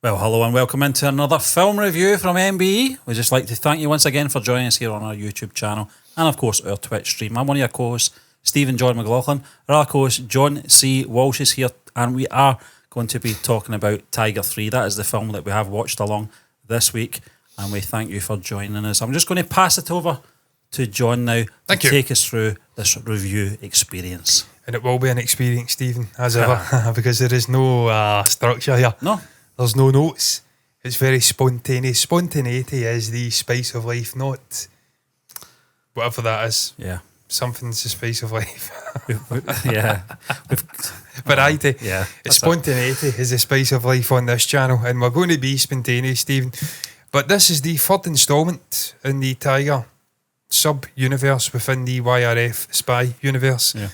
Well, hello and welcome into another film review from MBE. We'd just like to thank you once again for joining us here on our YouTube channel and, of course, our Twitch stream. I'm one of your co-hosts, Stephen John McLaughlin. Our other co-host, John C. Walsh, is here, and we are going to be talking about Tiger 3. That is the film that we have watched along this week, and we thank you for joining us. I'm just going to pass it over to John now to take us through this review experience. And it will be an experience, Stephen, as ever, because there is no structure here. No. There's no notes. It's very spontaneous. Spontaneity is the spice of life, not whatever that is. Yeah. Something's the spice of life. Yeah. Variety. Yeah. Spontaneity is the spice of life on this channel, and we're going to be spontaneous, Stephen. But this is the third instalment in the Tiger sub-universe within the YRF spy universe. Yeah.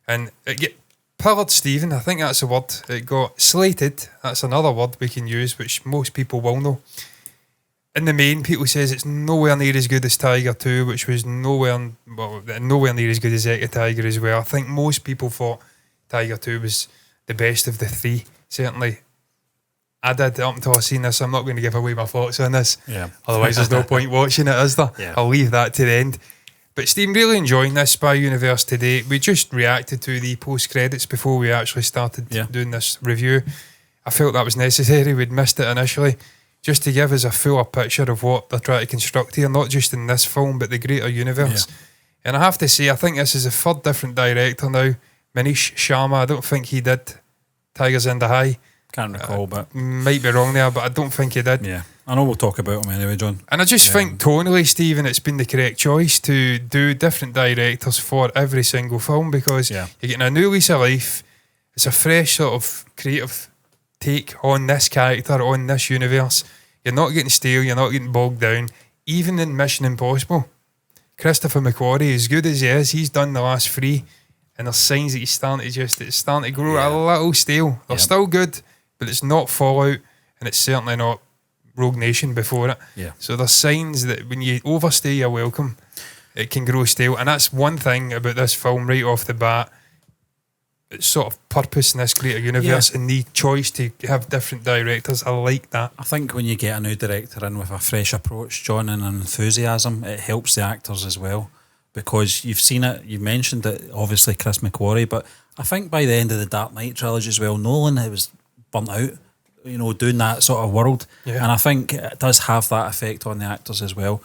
And it get pillared, Stephen, I think that's a word. It got slated, that's another word we can use, which most people will know. In the main, people says it's nowhere near as good as Tiger 2, which was nowhere near as good as Ecto Tiger as well. I think most people thought Tiger 2 was the best of the three. Certainly, I did up until I seen this. I'm not going to give away my thoughts on this. Yeah. Otherwise, there's no point watching it, is there? Yeah. I'll leave that to the end. But Steve, really enjoying this Spy Universe today. We just reacted to the post-credits before we actually started doing this review. I felt that was necessary. We'd missed it initially, just to give us a fuller picture of what they're trying to construct here, not just in this film, but the greater universe. Yeah. And I have to say, I think this is a third different director now. Manish Sharma, I don't think he did Tigers in the High. Can't recall, but... Might be wrong there, but I don't think he did. Yeah. I know we'll talk about him anyway, John. And I just think tonally, Stephen, it's been the correct choice to do different directors for every single film, because you're getting a new lease of life. It's a fresh sort of creative take on this character, on this universe. You're not getting stale, you're not getting bogged down. Even in Mission Impossible, Christopher McQuarrie, as good as he is, he's done the last three, and there's signs that it's starting to grow a little stale. They're still good, but it's not Fallout, and it's certainly not Rogue Nation before it. Yeah. So there's signs that when you overstay your welcome, it can grow stale. And that's one thing about this film right off the bat. It's sort of purpose in this greater universe and the choice to have different directors. I like that. I think when you get a new director in with a fresh approach, John, and an enthusiasm, it helps the actors as well. Because you've seen it, you mentioned it, obviously Chris McQuarrie, but I think by the end of the Dark Knight trilogy as well, Nolan was burnt out, doing that sort of world. Yeah. And I think it does have that effect on the actors as well.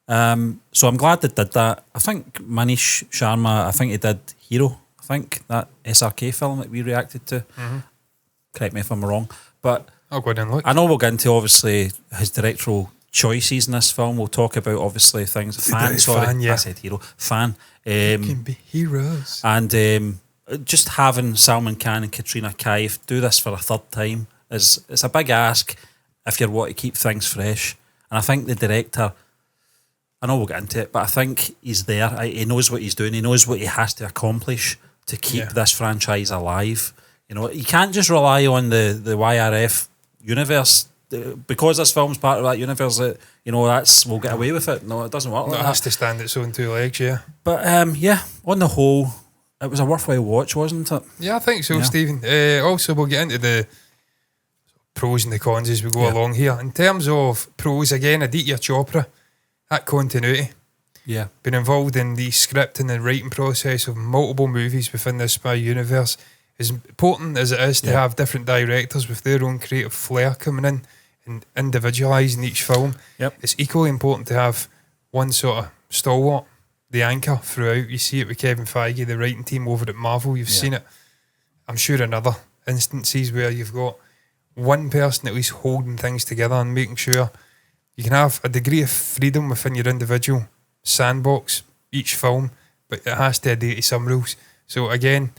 So I'm glad they did that. I think Manish Sharma, I think he did Hero, I think, that SRK film that we reacted to. Mm-hmm. Correct me if I'm wrong. But I'll go down and look. I know we'll get into, obviously, his directorial choices in this film. We'll talk about, obviously, things. I said Hero. Fan. Can be heroes. And just having Salman Khan and Katrina Kaif do this for a third time it's a big ask if you want to keep things fresh. And I think the director, I know we'll get into it, but I think he's there. He knows what he's doing. He knows what he has to accomplish to keep this franchise alive. You can't just rely on the YRF universe. Because this film's part of that universe, that we'll get away with it. No, it doesn't work like that. It has to stand its own two legs, But on the whole, it was a worthwhile watch, wasn't it? Yeah, I think so, Stephen. Also, we'll get into the pros and the cons as we go along here. In terms of pros, again, Aditya Chopra, that continuity. Yeah. Been involved in the scripting and writing process of multiple movies within the spy universe. As important as it is to have different directors with their own creative flair coming in and individualising each film, it's equally important to have one sort of stalwart, the anchor throughout. You see it with Kevin Feige, the writing team over at Marvel. You've seen it, I'm sure, in other instances where you've got one person at least holding things together and making sure you can have a degree of freedom within your individual sandbox, each film, but it has to adhere to some rules. So again,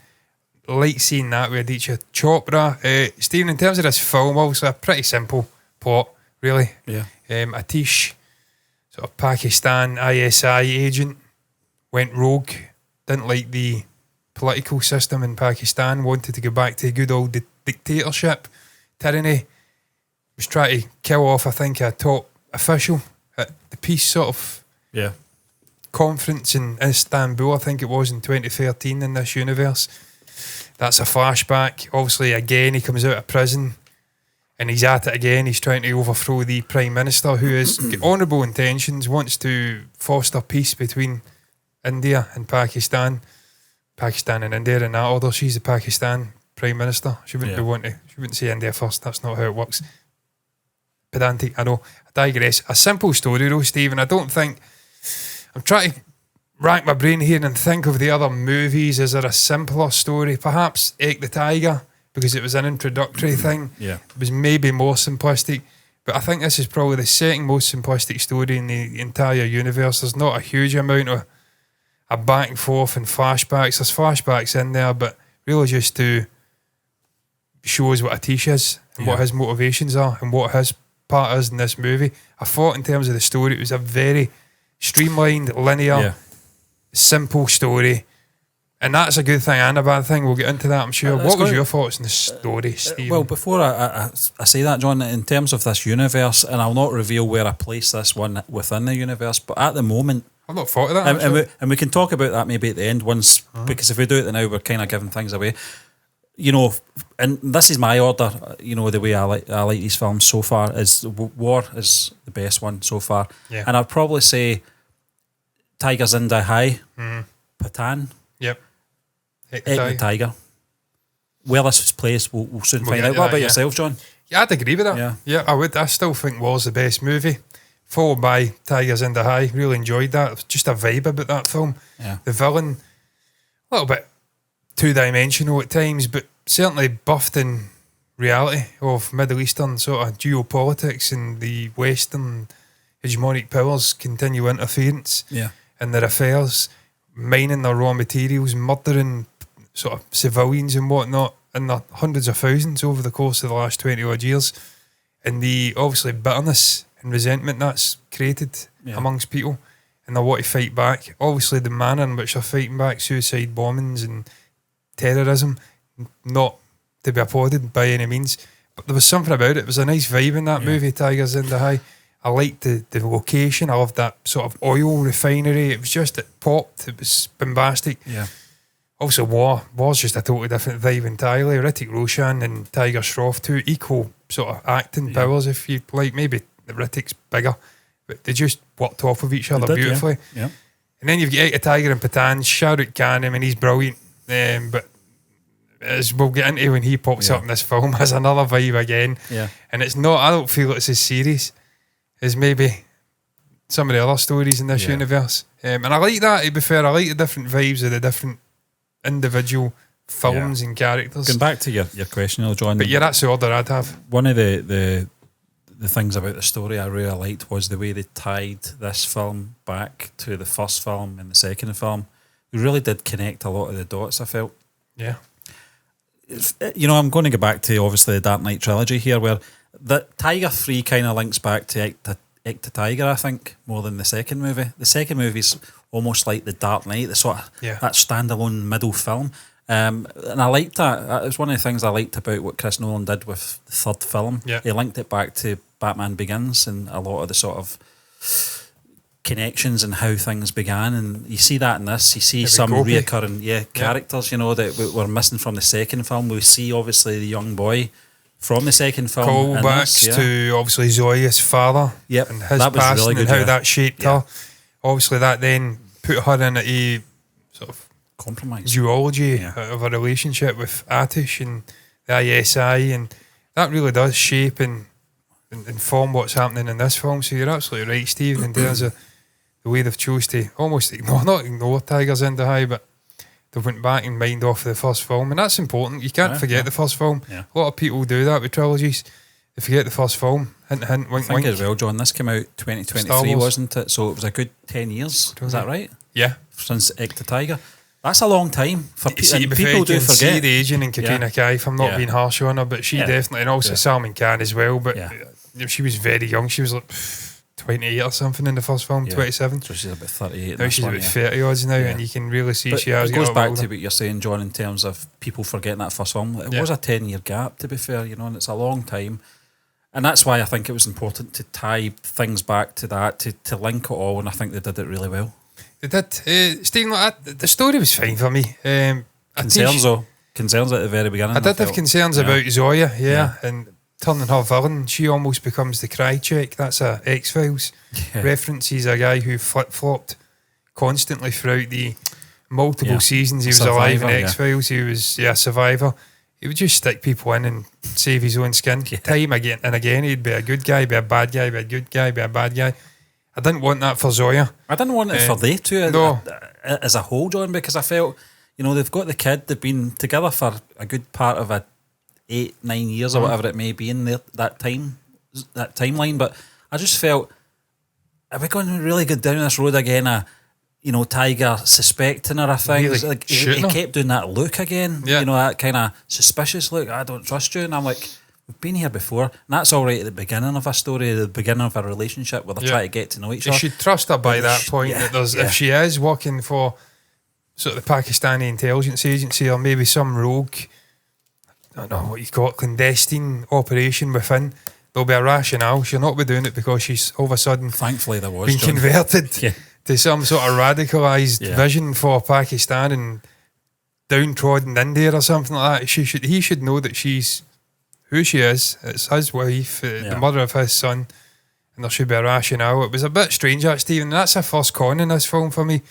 like seeing that with Aditya Chopra. Stephen, in terms of this film, obviously a pretty simple plot, really. Yeah. Atish, sort of Pakistan ISI agent, went rogue, didn't like the political system in Pakistan, wanted to go back to good old dictatorship, tyranny, was trying to kill off, I think, a top official at the peace sort of conference in Istanbul, I think it was in 2013 in this universe. That's a flashback. Obviously, again, he comes out of prison and he's at it again. He's trying to overthrow the Prime Minister, who has honourable intentions, wants to foster peace between India and Pakistan. Pakistan and India in that order. She's the Pakistan Prime Minister. She wouldn't she wouldn't say India first. That's not how it works. Pedantic, I know. I digress. A simple story though, Stephen. I don't think... I'm trying to rack my brain here and think of the other movies. Is there a simpler story? Perhaps Egg the Tiger, because it was an introductory thing. Yeah. It was maybe more simplistic. But I think this is probably the second most simplistic story in the entire universe. There's not a huge amount of a back and forth and flashbacks. There's flashbacks in there, but really just to show us what Atish is and what his motivations are and what his part is in this movie. I thought in terms of the story, it was a very streamlined, linear, simple story. And that's a good thing and a bad thing. We'll get into that, I'm sure. What was your thoughts on the story, Steve? Well, before I say that, John, in terms of this universe, and I'll not reveal where I place this one within the universe, but at the moment... I've not thought of that, and we can talk about that maybe at the end once, because if we do it now, we're kind of giving things away. You know, and this is my order, you know, the way I like these films so far, is War is the best one so far. Yeah. And I'd probably say Tiger Zinda Hai, Patan, Yep. Egg the Tiger. Where this was placed, we'll soon find out. What about yourself, John? Yeah, I'd agree with that. Yeah, I would. I still think War's the best movie, followed by Tigers in the High. Really enjoyed that. It was just a vibe about that film. Yeah. The villain, a little bit two-dimensional at times, but certainly buffed in reality of Middle Eastern sort of geopolitics and the Western hegemonic powers' continual interference in their affairs, mining their raw materials, murdering sort of civilians and whatnot in the hundreds of thousands over the course of the last 20 odd years, and the obviously bitterness and resentment that's created amongst people, and they want to fight back. Obviously the manner in which they're fighting back, suicide bombings and terrorism, not to be applauded by any means, but there was something about it. It was a nice vibe in that movie, Tigers in the High. I liked the location. I loved that sort of oil refinery. It was just, it popped. It was bombastic. Yeah. Also, War's just a totally different vibe entirely. Hrithik Roshan and Tiger Shroff, two equal sort of acting powers, if you like. Maybe Hrithik's bigger, but they just worked off of each other beautifully. Yeah. And then you've got Egg the Tiger and Patan, Shah Rukh Khan, I mean, he's brilliant. But as we'll get into when he pops up in this film, has another vibe again. Yeah. And it's not, I don't feel it's as serious as maybe some of the other stories in this universe. And I like that, to be fair. I like the different vibes of the different individual films and characters. Going back to your question, John. But that's the order I'd have. One of the things about the story I really liked was the way they tied this film back to the first film and the second film. It really did connect a lot of the dots, I felt. Yeah. You know, I'm going to go back to obviously the Dark Knight trilogy here, where the Tiger 3 kind of links back to Egg to Tiger, I think, more than the second movie. The second movie's almost like the Dark Knight, the sort of that standalone middle film. And I liked that. It was one of the things I liked about what Chris Nolan did with the third film. Yeah. He linked it back to Batman Begins and a lot of the sort of connections and how things began, and you see that in this. You see some reoccurring characters, you know, that we're missing from the second film. We see obviously the young boy from the second film. Callbacks to obviously Zoya's father and his passing really good, and how that shaped her. Obviously that then put her in a sort of compromise duology of a relationship with Atish and the ISI, and that really does shape and inform what's happening in this film. So you're absolutely right, Stephen, in terms of the way they've chose to almost not ignore Tigers in the High, but they went back and mined off the first film, and that's important. You can't forget the first film. A lot of people do that with trilogies. They forget the first film. Hint, hint, wink, I think wink. as well, John, this came out 2023, wasn't it? So it was a good 10 years. Is that right? Yeah. Since Egg to Tiger. That's a long time. For people do forget. See the aging in Katrina Kaif. I'm not being harsh on her, but she definitely, and also Salman Khan as well, but she was very young. She was like 28 or something in the first film, 27. So she's about 38. Now she's about 30 odds now, and you can really see she has. It goes back to what you're saying, John, in terms of people forgetting that first film. It was a 10-year gap, to be fair, you know, and it's a long time. And that's why I think it was important to tie things back to that, to link it all, and I think they did it really well. They did. Stephen, the story was fine for me. Concerns at the very beginning. I did have concerns about Zoya, and turning her villain. She almost becomes the Krychek. That's a X-Files reference. He's a guy who flip-flopped constantly throughout the multiple seasons he was alive in X-Files. He was a survivor. He would just stick people in and save his own skin. Time again and again, he'd be a good guy, be a bad guy, be a good guy, be a bad guy. I didn't want that for Zoya. I didn't want it for they two no. as a whole, John, because I felt, they've got the kid, they've been together for a good part of 8-9 years or whatever it may be in that timeline, but I just felt, are we going to really go down this road again Tiger suspecting her, I think. Really like he kept doing that look again. Yeah. That kind of suspicious look. I don't trust you. And I'm like, we've been here before. And that's all right at the beginning of a story, the beginning of a relationship where they're trying to get to know each other. You should trust her by that point. That if she is working for sort of the Pakistani intelligence agency or maybe some rogue, I don't know what you call it, clandestine operation within, there'll be a rationale. She'll not be doing it because she's all of a sudden thankfully there was been converted to some sort of radicalised vision for Pakistan and downtrodden India or something like that. He should know that she's who she is. It's his wife, the mother of his son, and there should be a rationale. It was a bit strange, that Stephen. That's a first con in this film for me.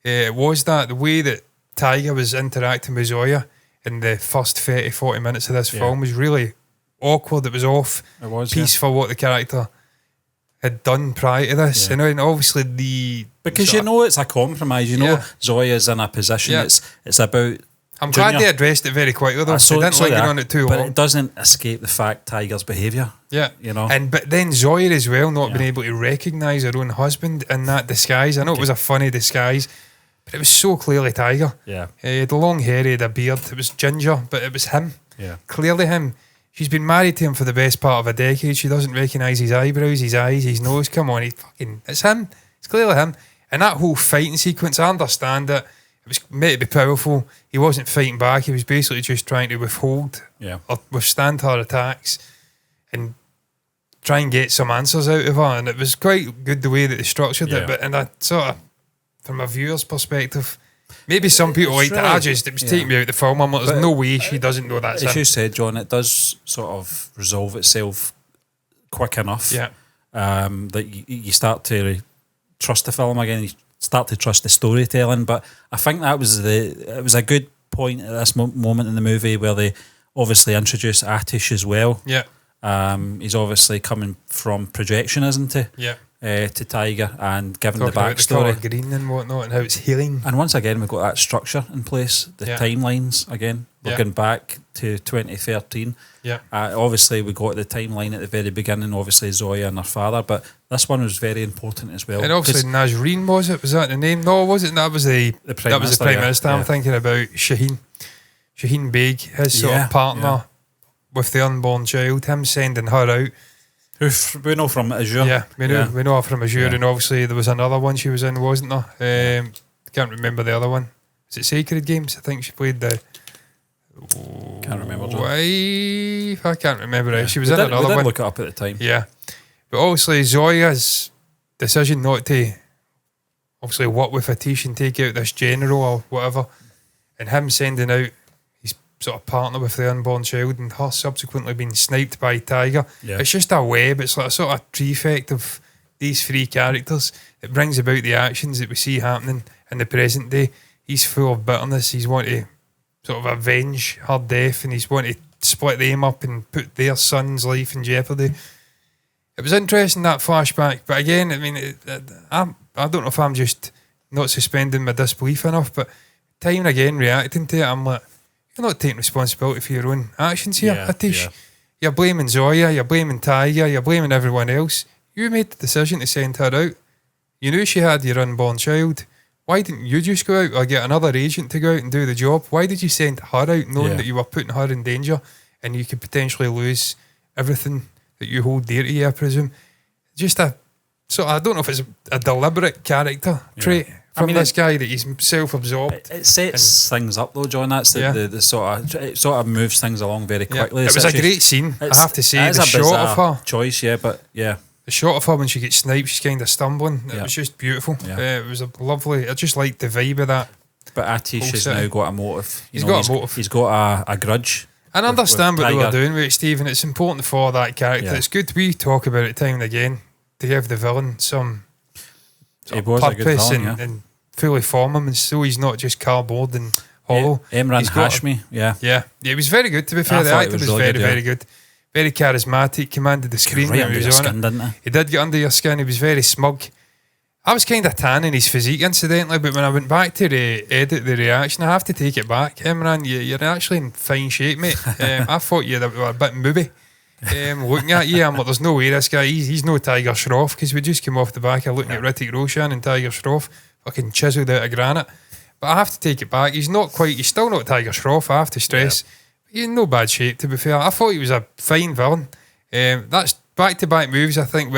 It was that the way that Tiger was interacting with Zoya in the first 30-40 minutes of this film was really awkward. It was off. It was piece for what the character had done prior to this, and obviously because it's a compromise. Zoya's in a position. It's about. I'm glad they addressed it very quickly though. They didn't linger on it too long. But it doesn't escape the fact Tiger's behaviour. Yeah, but then Zoya as well, not being able to recognise her own husband in that disguise. I know it was a funny disguise, but it was so clearly Tiger. Yeah, he had long hair, he had a beard. It was ginger, but it was him. Yeah, clearly him. She's been married to him for the best part of a decade. She doesn't recognise his eyebrows, his eyes, his nose. Come on, it's him. It's clearly him. And that whole fighting sequence, I understand it. It was meant to be powerful. He wasn't fighting back. He was basically just trying to withhold or withstand her attacks and try and get some answers out of her. And it was quite good the way that they structured it. But in a sort of, from a viewer's perspective, maybe some people like that. It was taking me out the film. I'm like, there's no way she doesn't know that's as him. you said, John, it does sort of resolve itself quick enough. Yeah. That you start to trust the film again. You start to trust the storytelling. But I think it was a good point at this moment in the movie where they obviously introduce Atish as well. Yeah. He's obviously coming from projection, isn't he? Yeah. To Tiger and given talking the backstory, about the colour green and whatnot, and how it's healing. And once again, we've got that structure in place. The timelines again. We're going back to 2013. Yeah. Obviously, we got the timeline at the very beginning. Obviously, Zoya and her father, but this one was very important as well. And obviously, Nazreen was that the name? No, was it? That was the Prime Minister. I'm thinking about Shaheen Beg, his sort of partner with the unborn child. Him sending her out. Who we know from Azure. Yeah, we know her from Azure, and obviously there was another one she was in, wasn't there? Can't remember the other one. Is it Sacred Games? I think she played the can't remember. Wife. I can't remember it. She was in another one. Look it up at the time. Yeah, but obviously Zoya's decision not to obviously work with Atish and take out this general or whatever, and him sending out sort of partner with the unborn child and her subsequently being sniped by Tiger. Yeah. It's just a web. It's like a sort of trifecta of these three characters. It brings about the actions that we see happening in the present day. He's full of bitterness. He's wanting to sort of avenge her death, and he's wanting to split them up and put their son's life in jeopardy. It was interesting, that flashback, but again, I mean, I don't know if I'm just not suspending my disbelief enough, but time and again reacting to it, I'm like, you're not taking responsibility for your own actions here, Atish. Yeah. You're blaming Zoya, you're blaming Tiger, you're blaming everyone else. You made the decision to send her out. You knew she had your unborn child. Why didn't you just go out or get another agent to go out and do the job? Why did you send her out knowing that you were putting her in danger and you could potentially lose everything that you hold dear to you, I presume? Just I don't know if it's a deliberate character trait. This guy that he's self-absorbed. It sets things up though, John. That's the sort of moves things along very quickly. It was a great scene, I have to say. The shot of her choice, the shot of her when she gets sniped, she's kind of stumbling. It was just beautiful. It was a lovely. I just liked the vibe of that. But Atish has now got a motive. He's got a motive. He's got a grudge. I understand with what they were Tiger. doing with it, Stephen. It's important for that character. Yeah. It's good we talk about it time and again to give the villain some He was a good purpose villain, and fully form him, and so he's not just cardboard and hollow. Emran He's got Hashmi, yeah. Yeah, it was very good, to be fair. I The thought it actor was was really very, good, yeah. very good. Very charismatic, commanded the screen Right when under he your was on skin, it. didn't he? He did get under your skin. He was very smug. I was kind of tanning his physique, incidentally, but when I went back to edit the reaction, I have to take it back. Imran, you're actually in fine shape, mate. I thought you were a bit moody. Looking at you, I'm like, there's no way this guy, he's no Tiger Shroff, because we just came off the back of looking at Hrithik Roshan and Tiger Shroff, fucking chiselled out of granite. But I have to take it back. He's still not Tiger Shroff, I have to stress. He's in no bad shape, to be fair. I thought he was a fine villain. That's back-to-back movies, I think,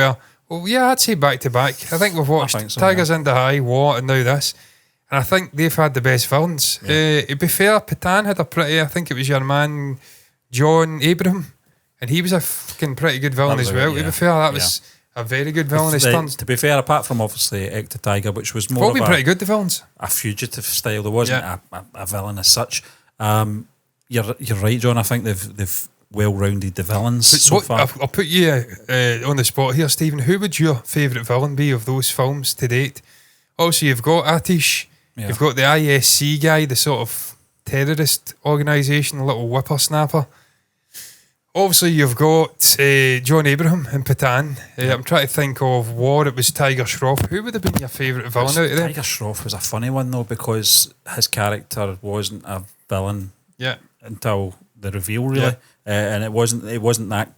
I'd say back-to-back. I think we've watched Tigers in the High, War, and now this. And I think they've had the best villains. To be fair, Patan had I think it was your man, John Abraham, and he was a fucking pretty good villain as well. To be fair, that was a very good villain. To be fair, apart from obviously Ecta Tiger, which was more been pretty good, the villains. A fugitive style. There wasn't a villain as such. You're right, John. I think they've well-rounded the villains so far. I'll put you on the spot here, Stephen. Who would your favourite villain be of those films to date? Also, you've got Atish. You've got the ISC guy, the sort of terrorist organisation, little whippersnapper. Obviously, you've got John Abraham in Patan. I'm trying to think of War. It was Tiger Shroff. Who would have been your favourite villain out of them? Tiger Shroff was a funny one though, because his character wasn't a villain until the reveal, really, and it wasn't that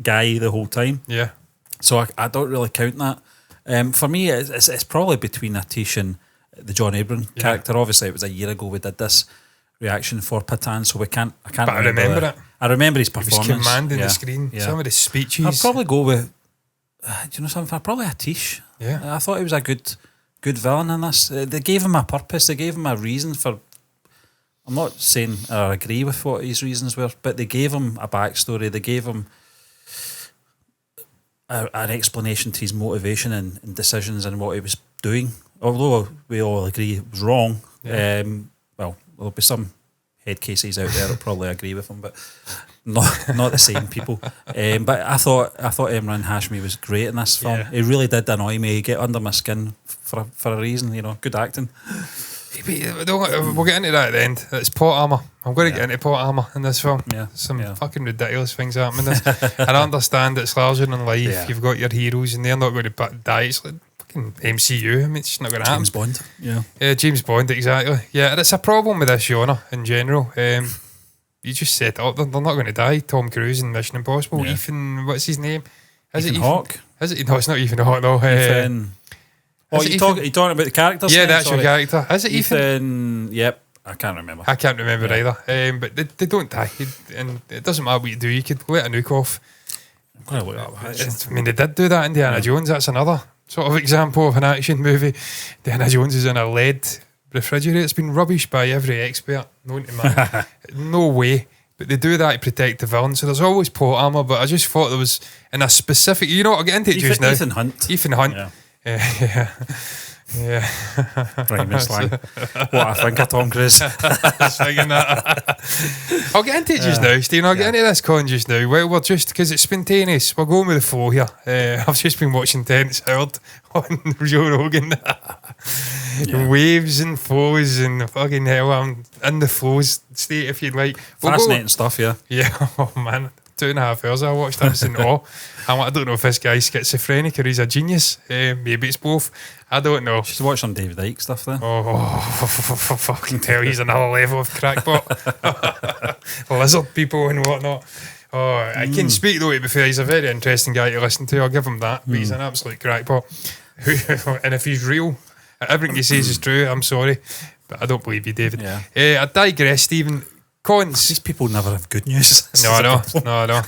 guy the whole time. Yeah. So I don't really count that. For me, it's probably between Atish and the John Abraham character. Obviously, it was a year ago we did this reaction for Patan, so I can't. But I remember it. I remember his performance. He was commanding the screen. Some of the speeches. I'd probably go with. Do you know something? Probably Atish. Yeah. I thought he was a good villain in this. They gave him a purpose. They gave him a reason for. I'm not saying I agree with what his reasons were, but they gave him a backstory. They gave him an explanation to his motivation and decisions and what he was doing. Although we all agree it was wrong. Yeah. Well, there'll be some head cases out there that probably agree with him, but not the same people. But I thought Emran Hashmi was great in this film. He really did annoy me. He get under my skin for a reason. Good acting. We'll get into that at the end. It's plot armour. I'm going to get into plot armour in this film. Some fucking ridiculous things happen in this. And I understand it's larger than life. Yeah. You've got your heroes and they're not going to die. It's like fucking MCU. I mean, it's just not going to happen. James Bond. Yeah, James Bond, exactly. Yeah, and it's a problem with this genre in general. You just set it up. They're not going to die. Tom Cruise in Mission Impossible. Yeah. Ethan, what's his name? Ethan Hawke? Is it? No, it's not Ethan Hawke, though. Ethan... you're talking about the characters? Yeah, that's your character. Is it Ethan? Yep. I can't remember. I can't remember either. But they don't die. And it doesn't matter what you do. You could let a nuke off. I'm going to look that up. I mean, they did do that in Indiana Jones. That's another sort of example of an action movie. Indiana Jones is in a lead refrigerator. It's been rubbished by every expert known to man. No way. But they do that to protect the villain. So there's always plot armour. But I just thought there was in a specific... I'll get into it just now. Ethan Hunt. Ethan Hunt. Yeah. Right, slang. What I think of Tom Cruise. I'll get into it just now, Stephen. I'll get into this con just now. Well, we're just, because it's spontaneous, we're going with the flow here. I've just been watching Terence Howard on Joe Rogan. Waves and flows and fucking hell, I'm in the flows state, if you'd like. Fascinating stuff, yeah. Yeah, oh man. 2.5 hours I watched. I was in awe. I don't know if this guy's schizophrenic or he's a genius. Maybe it's both. I don't know. Just watch some David Icke stuff then. Fucking tell he's another level of crackpot. Lizard people and whatnot. I can speak though, to be fair, he's a very interesting guy to listen to. I'll give him that. But he's an absolute crackpot. And if he's real, everything he says is true. I'm sorry, but I don't believe you, David. I digress, Stephen. Cons. These people never have good news. No, I know.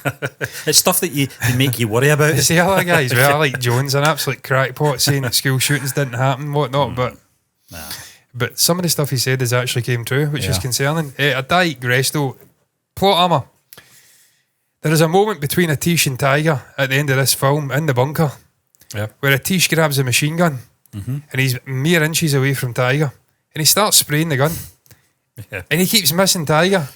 It's stuff that they make you worry about. It's the other guys, well, I like Jones, an absolute crackpot, saying that school shootings didn't happen, whatnot, but some of the stuff he said has actually came true, which is concerning. I digress though. Plot armour. There is a moment between Atish and Tiger at the end of this film in the bunker, where Atish grabs a machine gun, and he's mere inches away from Tiger, and he starts spraying the gun. And he keeps missing Tiger.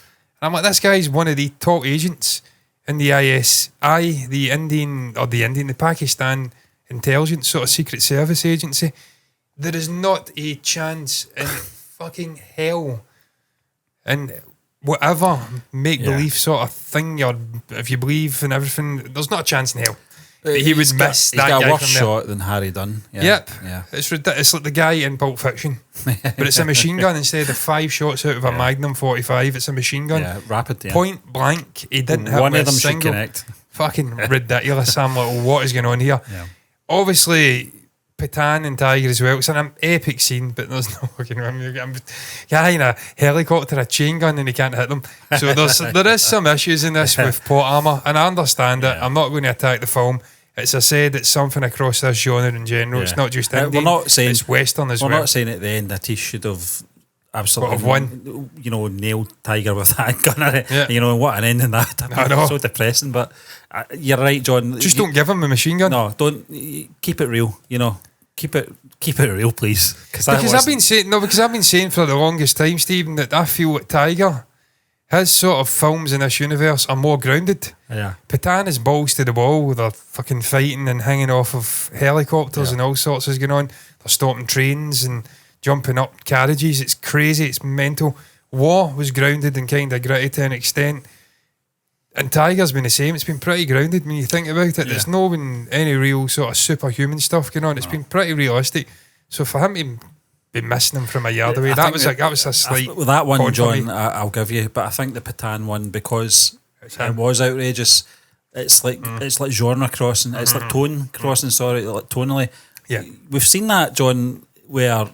I'm like, this guy's one of the top agents in the ISI, the Pakistan intelligence sort of secret service agency. There is not a chance in fucking hell, and whatever make-believe sort of thing, if you believe in everything, there's not a chance in hell that he would miss that guy. He's got a worse from there. shot than Harry Dunn. Yeah. Yep. Yeah. It's ridiculous. It's like the guy in Pulp Fiction, but it's a machine gun instead of 5 shots out of a Magnum 45. It's a machine gun. Yeah, rapid. Yeah. Point blank. He didn't hit one me of them a should single. connect. Fucking ridiculous. I'm like, what is going on here? Yeah. Obviously, Patan and Tiger as well. It's an epic scene, but there's no fucking guy in a helicopter, a chain gun, and he can't hit them. So there is some issues in this with plot armour, and I understand it. I'm not going to attack the film. As I said, it's something across this genre in general. It's not just Indian. We're not saying it's Western as well. We're not saying at the end that he should have absolutely have won. Nailed Tiger with that gun at it. Yeah. You know, what an ending that. I know. So depressing, but you're right, John. Just don't give him a machine gun. No, don't. Keep it real. You know, keep it real, please. Because I've been saying for the longest time, Stephen, that I feel that Tiger, his sort of films in this universe are more grounded. Yeah. Patan is balls to the wall. They're fucking fighting and hanging off of helicopters and all sorts is going on. They're stopping trains and jumping up carriages. It's crazy. It's mental. War was grounded and kind of gritty to an extent. And Tiger's been the same. It's been pretty grounded when you think about it. There's no been any real sort of superhuman stuff going on. It's been pretty realistic. So for him to be missing him from a yard away, that was a slight. With that one, con for John, me. I'll give you. But I think the Patan one, because it was outrageous. It's like genre crossing. It's like tone crossing. Sorry, like tonally. Yeah, we've seen that, John, where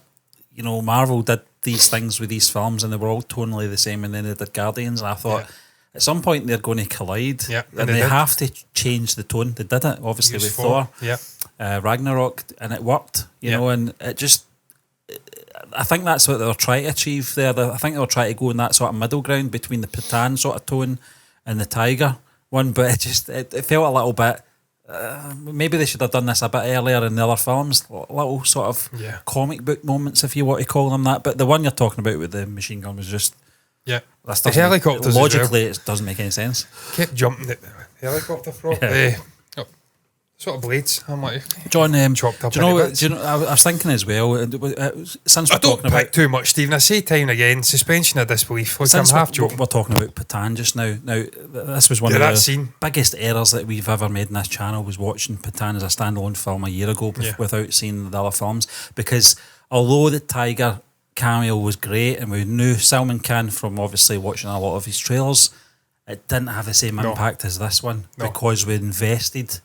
Marvel did these things with these films, and they were all tonally the same, and then they did Guardians. And I thought at some point they're going to collide, and they have to change the tone. They did it obviously with Thor, Ragnarok, and it worked. You know, and it just. I think that's what they were trying to achieve there. I think they were trying to go in that sort of middle ground between the Patan sort of tone and the Tiger one, but it felt a little bit. Maybe they should have done this a bit earlier in the other films, little sort of comic book moments, if you want to call them that. But the one you're talking about with the machine gun was just the helicopters logically it doesn't make any sense. Kept jumping at the helicopter from sort of blades. I'm like, John, chopped up. Do you know? I was thinking as well. Since we're I don't talking pick about too much, Stephen. I say time and again, suspension of disbelief. Like since I'm half joking. we're talking about Patan just now. Now this was one of the biggest errors that we've ever made in this channel, was watching Patan as a standalone film a year ago without seeing the other films. Because although the Tiger cameo was great, and we knew Salman Khan from obviously watching a lot of his trailers, it didn't have the same impact as this one because we invested.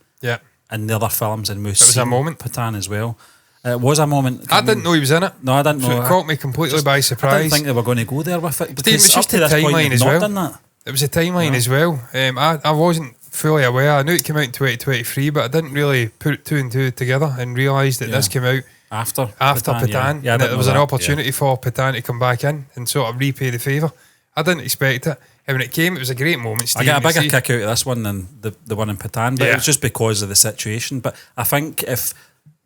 In the other films, and we've seen a moment. Patan as well. It was a moment. I didn't know he was in it. No, I didn't know. It caught me completely by surprise. I didn't think they were going to go there with it. Steve, it was just a timeline as well. It was a timeline as well. I wasn't fully aware. I knew it came out in 2023, but I didn't really put 2 and 2 together and realise that this came out after Patan. Yeah, and there was an opportunity for Patan to come back in and sort of repay the favour. I didn't expect it. And when it came, it was a great moment, Steve. I got a bigger kick out of this one than the one in Patan, but it was just because of the situation. But I think if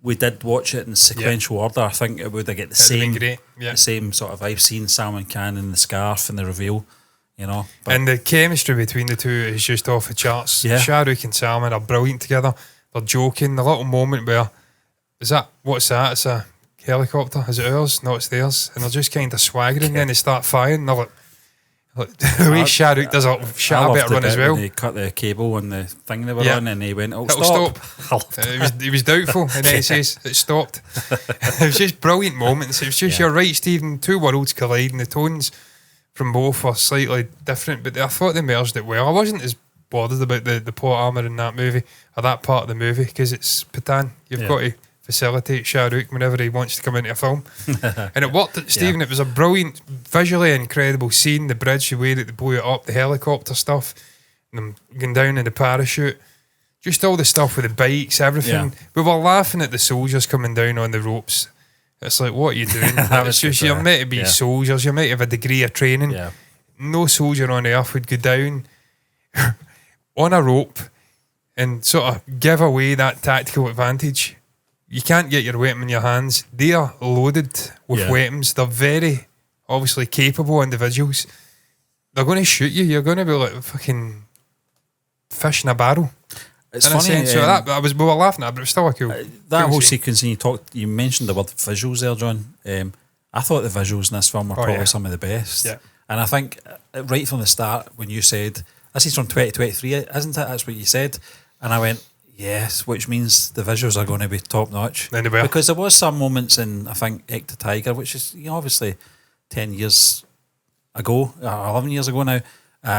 we did watch it in sequential order, I think it would have get the same sort of. I've seen Salman Khan and the scarf and the reveal, But and the chemistry between the two is just off the charts. Shah Rukh and Salman are brilliant together. They're joking. The little moment where what's that? It's a helicopter. Is it ours? No, it's theirs. And they're just kind of swaggering, and then they start firing. They're like. The way Shah Rukh does a Shah better run as well. They cut the cable on the thing they were on, and he went, it'll stop. He was doubtful, and then he says it stopped. It was just brilliant moments. It was just, you're right, Stephen, 2 worlds collide, and the tones from both were slightly different, but I thought they merged it well. I wasn't as bothered about the plot armour in that movie, or that part of the movie, because it's Patan. You've got to facilitate Shah Rukh whenever he wants to come into a film. And it worked, Stephen. It was a brilliant, visually incredible scene. The bridge, the way that they blew it up, the helicopter stuff, and them going down in the parachute, just all the stuff with the bikes, everything. We were laughing at the soldiers coming down on the ropes. It's like, what are you doing? It's just, you're meant to be soldiers, you're meant to have a degree of training. No soldier on earth would go down on a rope and sort of give away that tactical advantage. You can't get your weapon in your hands. They are loaded with weapons. They're very obviously capable individuals. they're going to shoot you. You're going to be like fucking fish in a barrel. It's in funny. a sense. So we were laughing at it, but it was still a cool. That cool whole scene. sequence, and you mentioned the word visuals there, John. I thought the visuals in this film were probably some of the best. Yeah. And I think right from the start, when you said, this is from 2023, isn't it? That's what you said. And I went, yes, which means the visuals are going to be top notch. Then they were. Because there was some moments in, I think, Egg to Tiger, which is obviously 10 years ago, or 11 years ago now,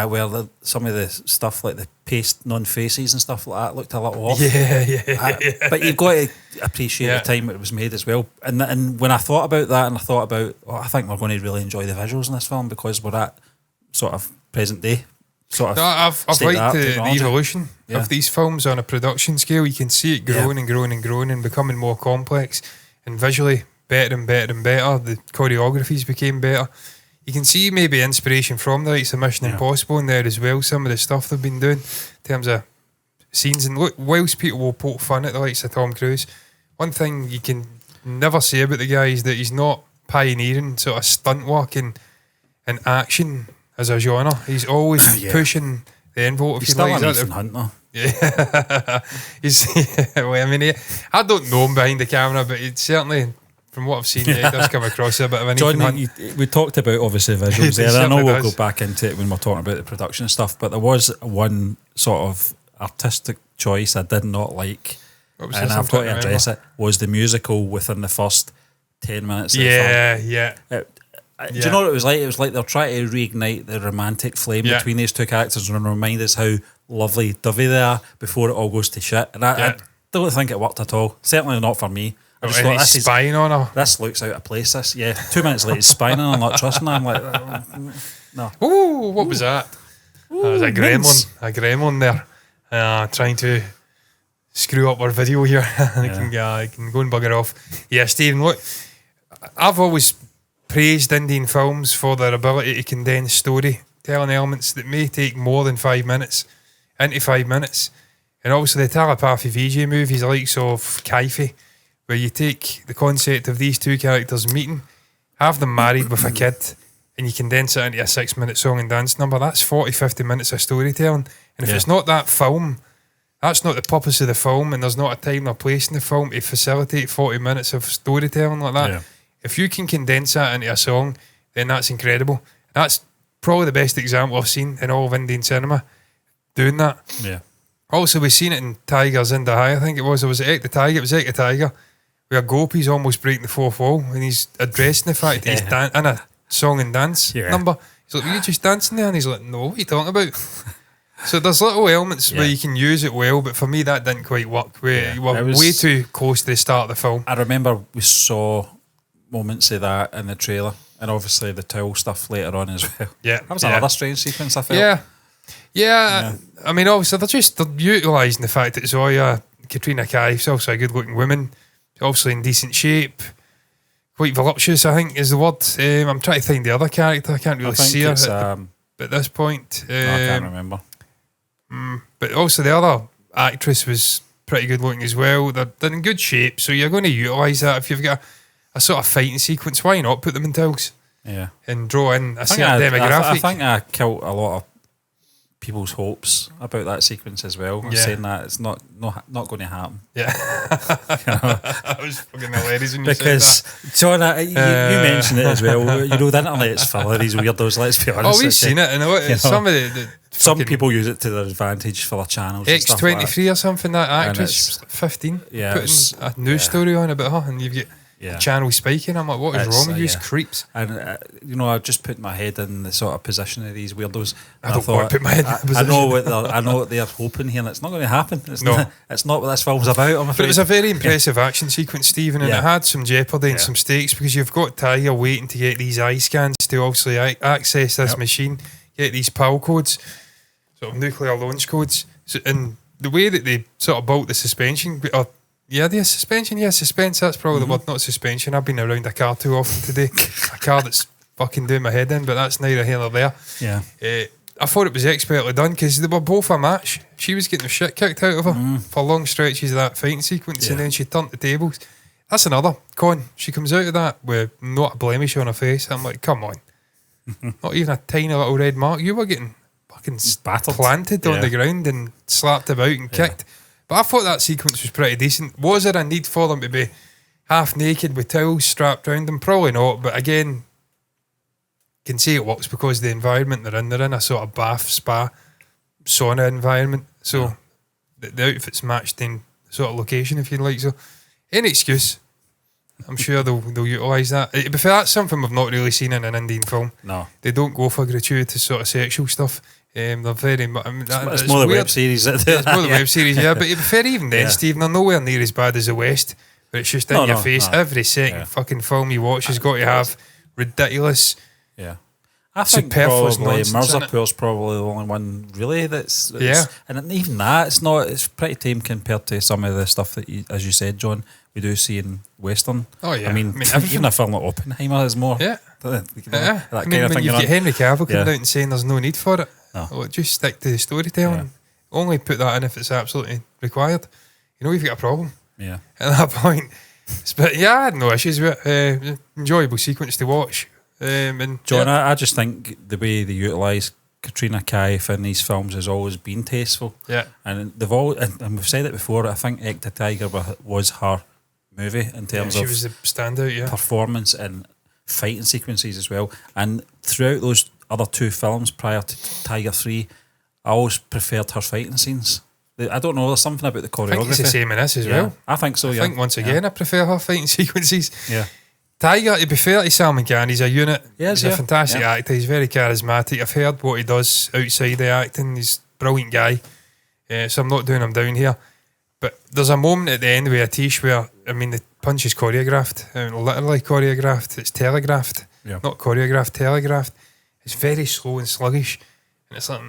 where some of the stuff like the paste non-faces and stuff like that looked a little off. Yeah. But you've got to appreciate the time it was made as well. And when I thought about that, and I thought about, I think we're going to really enjoy the visuals in this film because we're at sort of present day. I've liked the evolution of these films on a production scale. You can see it growing and growing and growing and becoming more complex and visually better and better and better. The choreographies became better. You can see maybe inspiration from the likes of Mission Impossible in there as well. Some of the stuff they've been doing in terms of scenes. And look, whilst people will poke fun at the likes of Tom Cruise, one thing you can never say about the guy is that he's not pioneering sort of stunt work and action as a genre. He's always pushing the envelope. He's still an Ethan Hunt though. Yeah. Well, I mean, I don't know him behind the camera, but it's certainly, from what I've seen, he does come across a bit of an John, Ethan Hunt. we talked about obviously visuals there. I know we'll does. go back into it when we're talking about the production and stuff, but there was one sort of artistic choice I did not like, and I've got to address it, was the musical within the first 10 minutes of the film. Do you know what it was like? It was like they're trying to reignite the romantic flame between these two characters and remind us how lovely dovey they are before it all goes to shit. And I don't think it worked at all. Certainly not for me. I just thought, he's spying on her. This looks out of place. 2 minutes later he's spying on her, not trusting her. I'm like, no. Ooh, what was that? That was a gremlin there, trying to screw up our video here. I can go and bugger off. Yeah, Stephen, look, I've always praised Indian films for their ability to condense storytelling elements that may take more than 5 minutes into 5 minutes. And also the telepathy VJ movies, likes of Kaifi, where you take the concept of these two characters meeting, have them married with a kid, and you condense it into a 6 minute song and dance number. That's 40-50 minutes of storytelling. And if it's not that film, that's not the purpose of the film, and there's not a time or place in the film to facilitate 40 minutes of storytelling like that. If you can condense that into a song, then that's incredible. That's probably the best example I've seen in all of Indian cinema doing that. Yeah. Also, we've seen it in Tigers in the High, I think it was. It was Ek the Tiger. It was Ek the Tiger, where Gopi's almost breaking the fourth wall, and he's addressing the fact that he's in a song and dance number. He's like, were you just dancing there? And he's like, no, what are you talking about? So there's little elements where you can use it well, but for me that didn't quite work. You were way too close to the start of the film. I remember we saw moments of that in the trailer, and obviously the towel stuff later on as well. That was another strange sequence, I felt. Yeah. I mean, obviously they're utilising the fact that Zoya, Katrina Kaif's also a good looking woman, obviously in decent shape, quite voluptuous, I think is the word. I'm trying to find the other character. I can't really see her at this point. I can't remember. But also the other actress was pretty good looking as well. They're in good shape, so you're going to utilise that. If you've got a sort of fighting sequence, why not put them in towels? And draw in a certain demographic. I think I killed a lot of people's hopes about that sequence as well. Saying that it's not going to happen. That was fucking hilarious when you because said that. John, you mentioned it as well. You know, the internet's full of these weirdos, let's be honest. We've seen it, and some people use it to their advantage for their channels. X23 or something, that actress, 15, putting a news story on about her, and you've got the channel spiking. I'm like, what is wrong with you creeps? And I just put my head in the sort of position of these weirdos. I don't want to put my head in the position. I know what they're hoping here, and it's not going to happen. It's not what this film's about, I'm afraid. But it was a very impressive action sequence, Stephen, and it had some jeopardy and some stakes, because you've got Tiger waiting to get these eye scans to obviously access this machine, get these PAL codes, sort of nuclear launch codes. So, and the way that they sort of built the suspension, suspense, that's probably the word, not suspension. I've been around a car too often today. A car that's fucking doing my head in, but that's neither here nor there. I thought it was expertly done, because they were both a match. She was getting the shit kicked out of her for long stretches of that fighting sequence, and then she turned the tables. That's another con. She comes out of that with not a blemish on her face. I'm like, come on. Not even a tiny little red mark. You were getting fucking Battered. planted on Yeah. the ground and slapped about and kicked. But I thought that sequence was pretty decent. Was there a need for them to be half naked with towels strapped around them? Probably not. But again, can say it works because the environment they're in. They're in a sort of bath, spa, sauna environment. So the outfits matched in sort of location, if you like. So any excuse, I'm sure they'll utilise that. To be fair, that's something we've not really seen in an Indian film. No. They don't go for gratuitous sort of sexual stuff. They're very much. It's more the web series that do It's more the that, web series, yeah. But to be fair, even then, Yeah. Stephen, they're nowhere near as bad as the West, where it's just in your face. No. Every second Yeah. fucking film you watch has got to have ridiculous. Yeah. I think Superfluous probably nonsense, innit? Mirzapur's probably the only one really that's Yeah. and even that it's pretty tame compared to some of the stuff that you, as you said, John, we do see in Western. Oh, yeah. I mean everything. even a film like Oppenheimer is more Yeah. that Yeah. kind I mean, of when thing you on. get Henry Cavill coming Yeah. out and saying there's no need for it, No. well, just stick to the storytelling. Yeah. Only put that in if it's absolutely required. You know, you've got a problem Yeah. at that point. But yeah, I had no issues with it. Enjoyable sequence to watch. And John, yeah. I just think the way they utilise Katrina Kaif in these films has always been tasteful. Yeah. And they've all and we've said it before, I think Ek the Tiger was her movie in terms she of was the standout, yeah. performance and fighting sequences as well. And throughout those other two films prior to Tiger 3, I always preferred her fighting scenes. I don't know, there's something about the I choreography. think it's the same in this as Yeah, well. I think so, I yeah. think once again I prefer her fighting sequences. Yeah. Tiger, to be fair to Salman Khan, he's a unit. Yes, he's a yeah. fantastic Yeah. actor. He's very charismatic. I've heard what he does outside the acting. He's a brilliant guy. So I'm not doing him down here. But there's a moment at the end with Atish where, I mean, the punch is choreographed. Literally choreographed. It's telegraphed. Yeah. Not choreographed, telegraphed. It's very slow and sluggish. And it's like,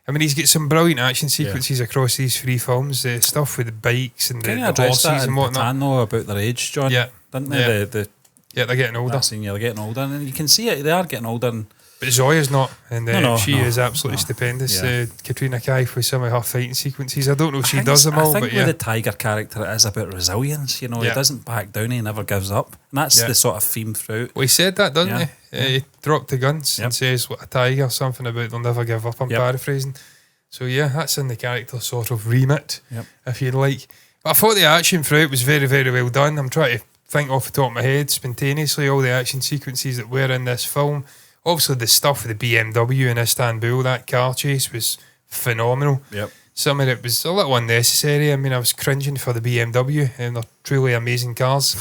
I mean, he's got some brilliant action sequences across these three films. The stuff with the bikes and Can you the address horses that and in whatnot. Patano about their age, John? Yeah. Didn't they? Yeah. The Yeah, they're getting older. that scene, yeah, they're getting older. And you can see it, they are getting older. And But Zoya's not, and No, she no, is absolutely no. stupendous. Yeah. Katrina Kaif with some of her fighting sequences. I don't know if she I think does them all, I think but with yeah. the Tiger character, it is about resilience. You know, he Yeah. doesn't back down, he never gives up. And that's Yeah. the sort of theme throughout. Well, he said that, doesn't Yeah. he? He dropped the guns Yep. and says, what, a tiger, something about they'll never give up. I'm Yep. paraphrasing. So yeah, that's in the character sort of remit, Yep. if you'd like. But I thought the action throughout was very, very well done. I'm trying to think off the top of my head spontaneously all the action sequences that were in this film. Obviously the stuff with the BMW in Istanbul, that car chase was phenomenal. Yep. Some of it was a little unnecessary. I mean, I was cringing for the BMW, and they're truly amazing cars.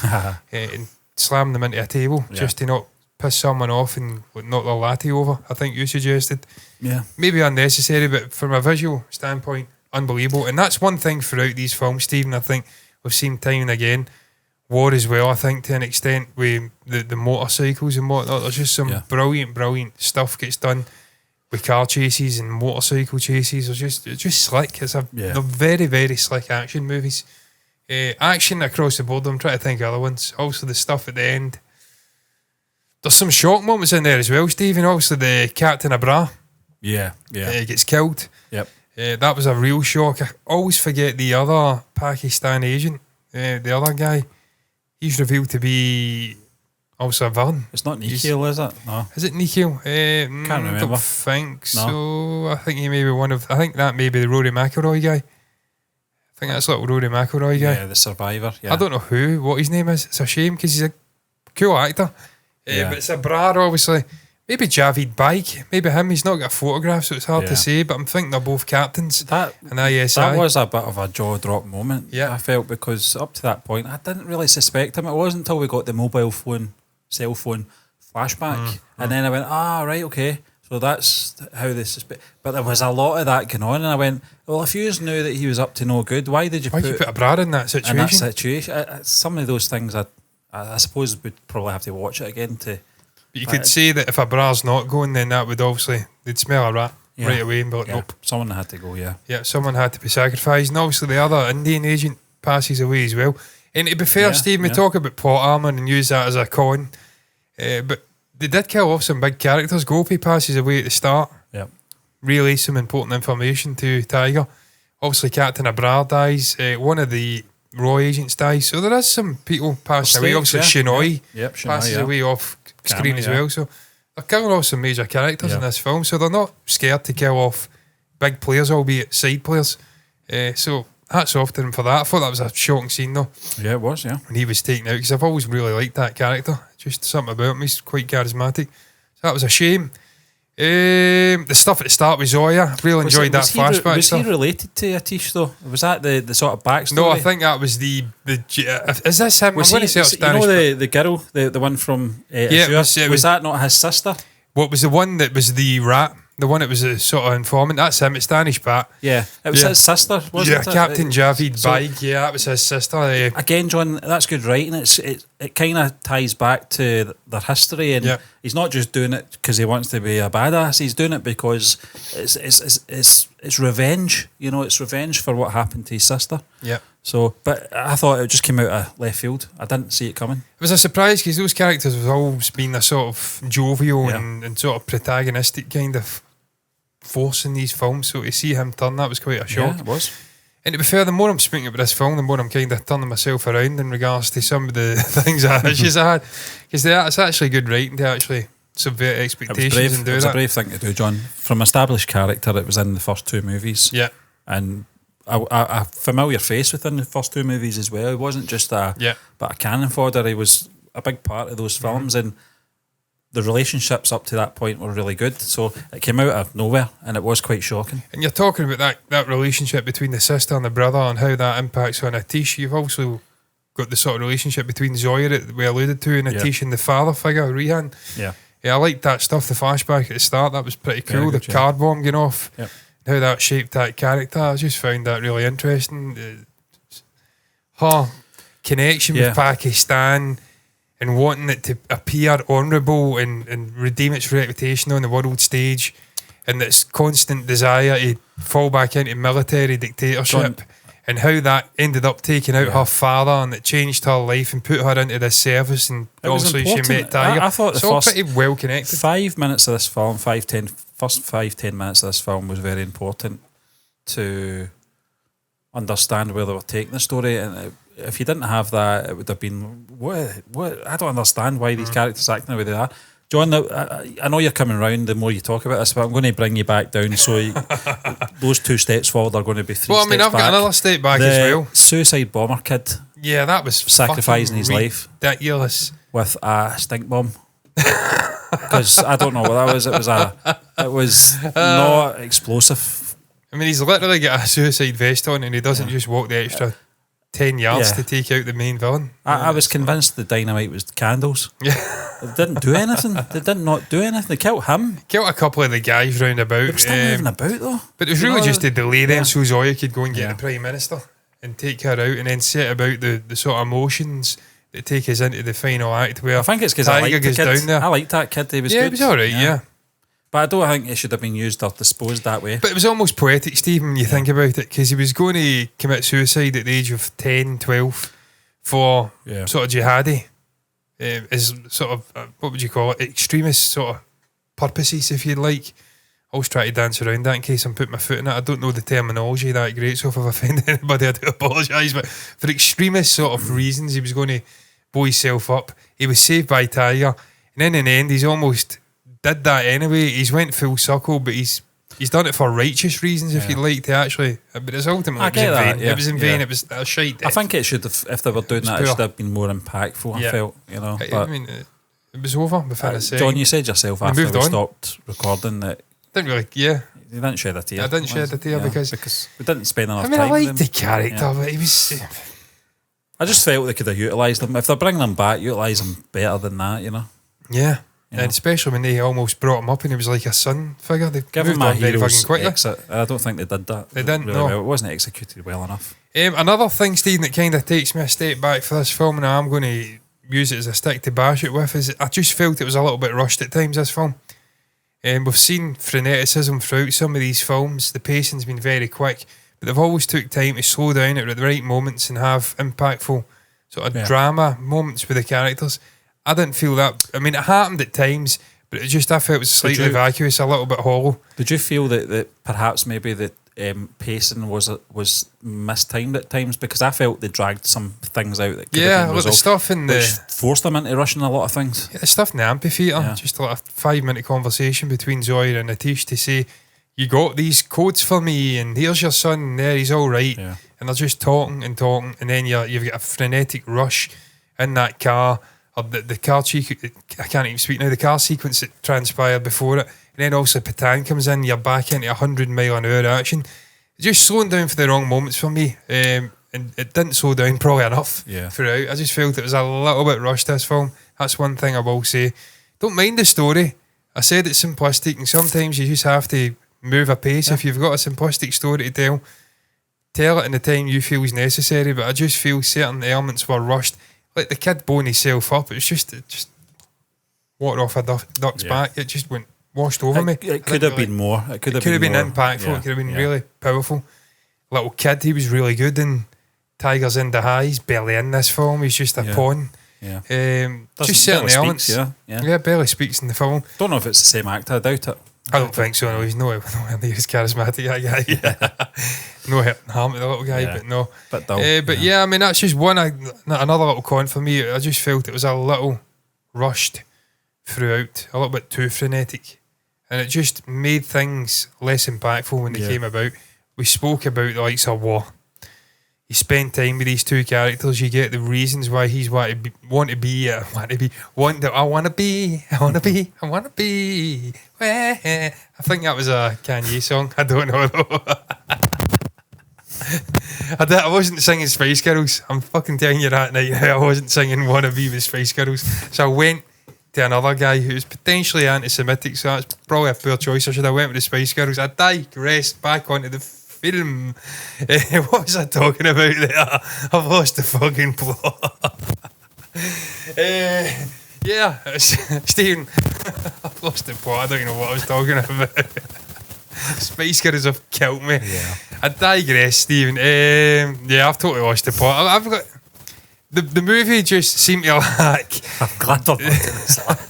And slam them into a table Yeah. just to not piss someone off and knock their latte over, I think you suggested. Yeah. Maybe unnecessary, but from a visual standpoint, unbelievable. And that's one thing throughout these films, Stephen, I think we've seen time and again. War as well, I think, to an extent, with the motorcycles and whatnot. There's just some Yeah. brilliant stuff gets done with car chases and motorcycle chases. It's just slick. They're very, very slick action movies. Action across the board. I'm trying to think of other ones. Also, the stuff at the end. There's some shock moments in there as well, Stephen. Obviously, the Captain Abra Yeah. Yeah. gets killed. Yep. That was a real shock. I always forget the other Pakistan agent, the other guy. He's revealed to be also a villain. It's not Nikhil, is it? No. Is it Nikhil? Can't remember. I don't think so. I think he may be I think that may be the Rory McIlroy guy. I think that's little Rory McIlroy guy. Yeah, the survivor. Yeah. I don't know what his name is. It's a shame because he's a cool actor. Yeah. But it's a Brar, obviously. Maybe Javid Baik. Maybe him. He's not got a photograph, so it's hard Yeah. to say. But I'm thinking they're both captains. That And ISI. That was a bit of a jaw drop moment. Yeah. I felt, because up to that point I didn't really suspect him. It wasn't until we got the cell phone flashback, and then I went, right, okay. So that's how they suspect. But there was a lot of that going on, and I went, well, if you knew that he was up to no good, why did you Why'd you put a Brar in that situation? in that situation? Some of those things, I suppose we'd probably have to watch it again to. But you could say that if a Brar's not going, then that would obviously, they'd smell a rat Yeah. right away and be like, Yeah, nope. someone had to go. Yeah. Yeah, someone had to be sacrificed. And obviously the other Indian agent passes away as well. And to be fair, Yeah, Steve, we yeah. talk about plot armour and use that as a con. But they did kill off some big characters. Gopi passes away at the start. Yep. Relay some important information to Tiger. Obviously Captain Abrar dies. One of the Raw agents dies. So there is some people passing away. Obviously Shinoy Yep. Shinoy, passes yeah. away off screen Camera, as yeah. well. So they're killing off some major characters in this film, so they're not scared to kill off big players, albeit side players. So hats off to them for that. I thought that was a shocking scene though. Yeah, it was, yeah. When he was taken out, because I've always really liked that character. Just something about him, he's quite charismatic. So that was a shame. The stuff at the start with Zoya, really enjoyed that flashback was stuff. he related to Atish though? Was that the sort of backstory? No, I think that was the is this him? Was I'm going to search Spanish. You know the girl, the one from Azure? Was that not his sister? What was the one that was the rat? The one that was a sort of informant. That's him. It's Danish Pat. Yeah, it was his sister, wasn't it? Captain Javid Baig. Yeah, that was his sister. Again, John, that's good writing. It kind of ties back to their history, and he's not just doing it because he wants to be a badass. He's doing it because it's revenge. You know, it's revenge for what happened to his sister. Yeah. So, but I thought it just came out of left field. I didn't see it coming. It was a surprise because those characters have always been a sort of jovial and sort of protagonistic kind of force in these films. So to see him turn, that was quite a shock. Yeah, it was. And to be fair, the more I'm speaking about this film, the more I'm kind of turning myself around in regards to some of the things issues I had. Because it's actually good writing to actually subvert expectations and do that. It was a brave thing to do, John. From established character, it was in the first two movies. Yeah. And a familiar face within the first two movies as well. He wasn't just but a cannon fodder. He was a big part of those films, and the relationships up to that point were really good. So it came out of nowhere, and it was quite shocking. And you're talking about that relationship between the sister and the brother and how that impacts on Atish. You've also got the sort of relationship between Zoya that we alluded to and Atish and the father figure, Rehan. Yeah, I liked that stuff. The flashback at the start, that was pretty cool. The card bomb going off. Yep. How that shaped that character, I just found that really interesting. Her connection with Pakistan and wanting it to appear honourable and redeem its reputation on the world stage, and its constant desire to fall back into military dictatorship, and how that ended up taking out her father, and it changed her life and put her into this service, and obviously she met Tiger. I thought it's all pretty well connected. 5 minutes of this film, first 5-10 minutes of this film was very important to understand where they were taking the story, and if you didn't have that, it would have been what I don't understand why these characters acting the way they are. John, I know you're coming round the more you talk about this, but I'm going to bring you back down. So those 2 steps forward are going to be 3 steps back. Well, I mean, I've got another step back as well. Suicide bomber kid. Yeah, that was sacrificing his life. Ridiculous. With a stink bomb. Because I don't know what that was. It was not explosive. I mean, he's literally got a suicide vest on, and he doesn't just walk the extra 10 yards to take out the main villain. I was convinced the dynamite was candles. Yeah. They didn't do anything. They did not do anything. They killed him. Killed a couple of the guys round about. They were still moving about though. But it was really just to delay them so Zoya could go and get the Prime Minister and take her out, and then set about the sort of emotions that take us into the final act where I think it's because I liked the kid. Down there. I liked that kid. He was good. He was alright, yeah. But I don't think it should have been used or disposed that way. But it was almost poetic, Stephen, when you think about it, because he was going to commit suicide at the age of 10, 12 for sort of jihadi, as sort of, what would you call it, extremist sort of purposes, if you'd like. I always try to dance around that in case I'm putting my foot in it. I don't know the terminology that great, so if I've offended anybody, I do apologise. But for extremist sort of reasons, he was going to blow himself up. He was saved by Tiger. And then in the end, he's almost did that anyway. He's went full circle, but he's done it for righteous reasons, if you'd like to actually. But it's ultimately it was in vain. It was in vain. It was a shite death. I think it should have, if they were doing that, it should have been more impactful. I felt, you know. But I mean, it was over within a second. John, you said yourself after we stopped recording that. Didn't really, you didn't shed a tear. I didn't shed a tear because we didn't spend enough time. I liked the character, but he was. I just felt they could have utilised him. If they're bringing him back, utilise him better than that, you know. Yeah. And especially when they almost brought him up and he was like a son figure. They give him a hero's exit. I don't think they did that. They didn't, really well. It wasn't executed well enough. Another thing, Stephen, that kind of takes me a step back for this film, and I'm going to use it as a stick to bash it with, is I just felt it was a little bit rushed at times, this film. We've seen freneticism throughout some of these films. The pacing's been very quick, but they've always took time to slow down at the right moments and have impactful sort of drama moments with the characters. I didn't feel that. I mean, it happened at times, but I felt it was slightly vacuous, a little bit hollow. Did you feel that perhaps maybe that pacing was mistimed at times, because I felt they dragged some things out that could Yeah, have been like the resolved, stuff in which the forced them into rushing a lot of things. the stuff in the amphitheatre, Yeah. just like a 5-minute conversation between Zoya and Atish to say, you got these codes for me, and here's your son, and there he's all right. Yeah. And they're just talking, and then you've got a frenetic rush in that car, or the car I can't even speak now, the car sequence that transpired before it, and then also Patan comes in, you're back into 100-mile-an-hour action. It's just slowing down for the wrong moments for me, and it didn't slow down probably enough throughout. I just felt it was a little bit rushed, this film. That's one thing I will say. Don't mind the story. I said it's simplistic, and sometimes you just have to move a pace. If you've got a simplistic story to tell it in the time you feel is necessary, but I just feel certain elements were rushed. Like the kid blowing himself up, it just water off a duck's back. It just washed over me. It could have been more. It could have been more impactful. It could have been really powerful. Little kid, he was really good in Tigers in the High. He's barely in this film. He's just a pawn. Yeah. Just certain barely elements. speaks, yeah. Barely speaks in the film. Don't know if it's the same actor. I doubt it. I don't think so. No, he's nowhere near as charismatic. That guy. No hitting harm to the little guy, but no. But dull. I mean, that's just another little con for me. I just felt it was a little rushed throughout, a little bit too frenetic, and it just made things less impactful when they came about. We spoke about the likes of War. You spend time with these two characters, you get the reasons why he's I want to be. I think that was a Kanye song. I don't know though. I wasn't singing Spice Girls. I'm fucking telling you that now. I wasn't singing Wanna Be with Spice Girls. So I went to another guy who's potentially anti-Semitic, so that's probably a poor choice. I should have went with the Spice Girls. I digress back onto the film. What was I talking about there? I've lost the fucking plot. Stephen, I've lost the plot. I don't even know what I was talking about. Spice Girls have killed me. Yeah. I digress, Stephen. I've totally lost the plot. I've got the movie just seemed to lack. I'm glad I'm not doing this live.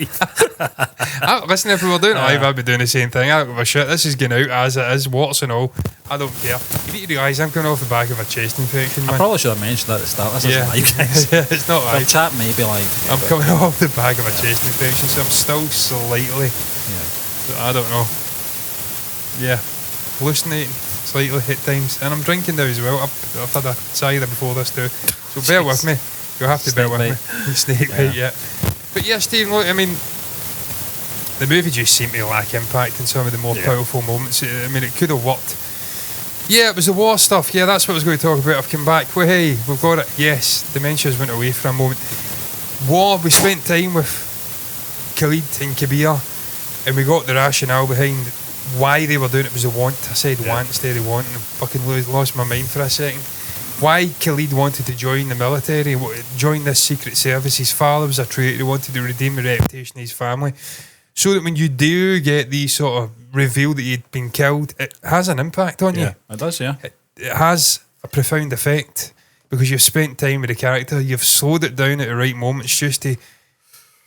Listen, if we were doing it live, I'd be doing the same thing. I don't give a shit. This is going out as it is, warts and all. I don't care. You need to realise I'm coming off the back of a chest infection, man. I probably should have mentioned that at the start. This isn't live, guys. Yeah, it's not The live. chat may be live. I'm coming off the back of a chest infection, so I'm still slightly. I don't know. Hallucinating slightly at times, and I'm drinking now as well. I've had a cider before this too, so bear with me. You'll have to bear with me. Snake bite, yeah. But yeah, Stephen, look, I mean, the movie just seemed to lack impact in some of the more powerful moments. I mean, it could have worked. Yeah, it was the war stuff. Yeah, that's what I was going to talk about. I've come back. Well, hey, we've got it. Yes, dementia's went away for a moment. War, we spent time with Khalid and Kabir, and we got the rationale behind why they were doing it. Was a want. I said want instead of want, and I fucking lost my mind for a second. Why Khalid wanted to join the military, join this secret service. His father was a traitor. He wanted to redeem the reputation of his family, so that when you do get the sort of reveal that he'd been killed, it has an impact on you. It does, yeah. It has a profound effect because you've spent time with the character. You've slowed it down at the right moments just to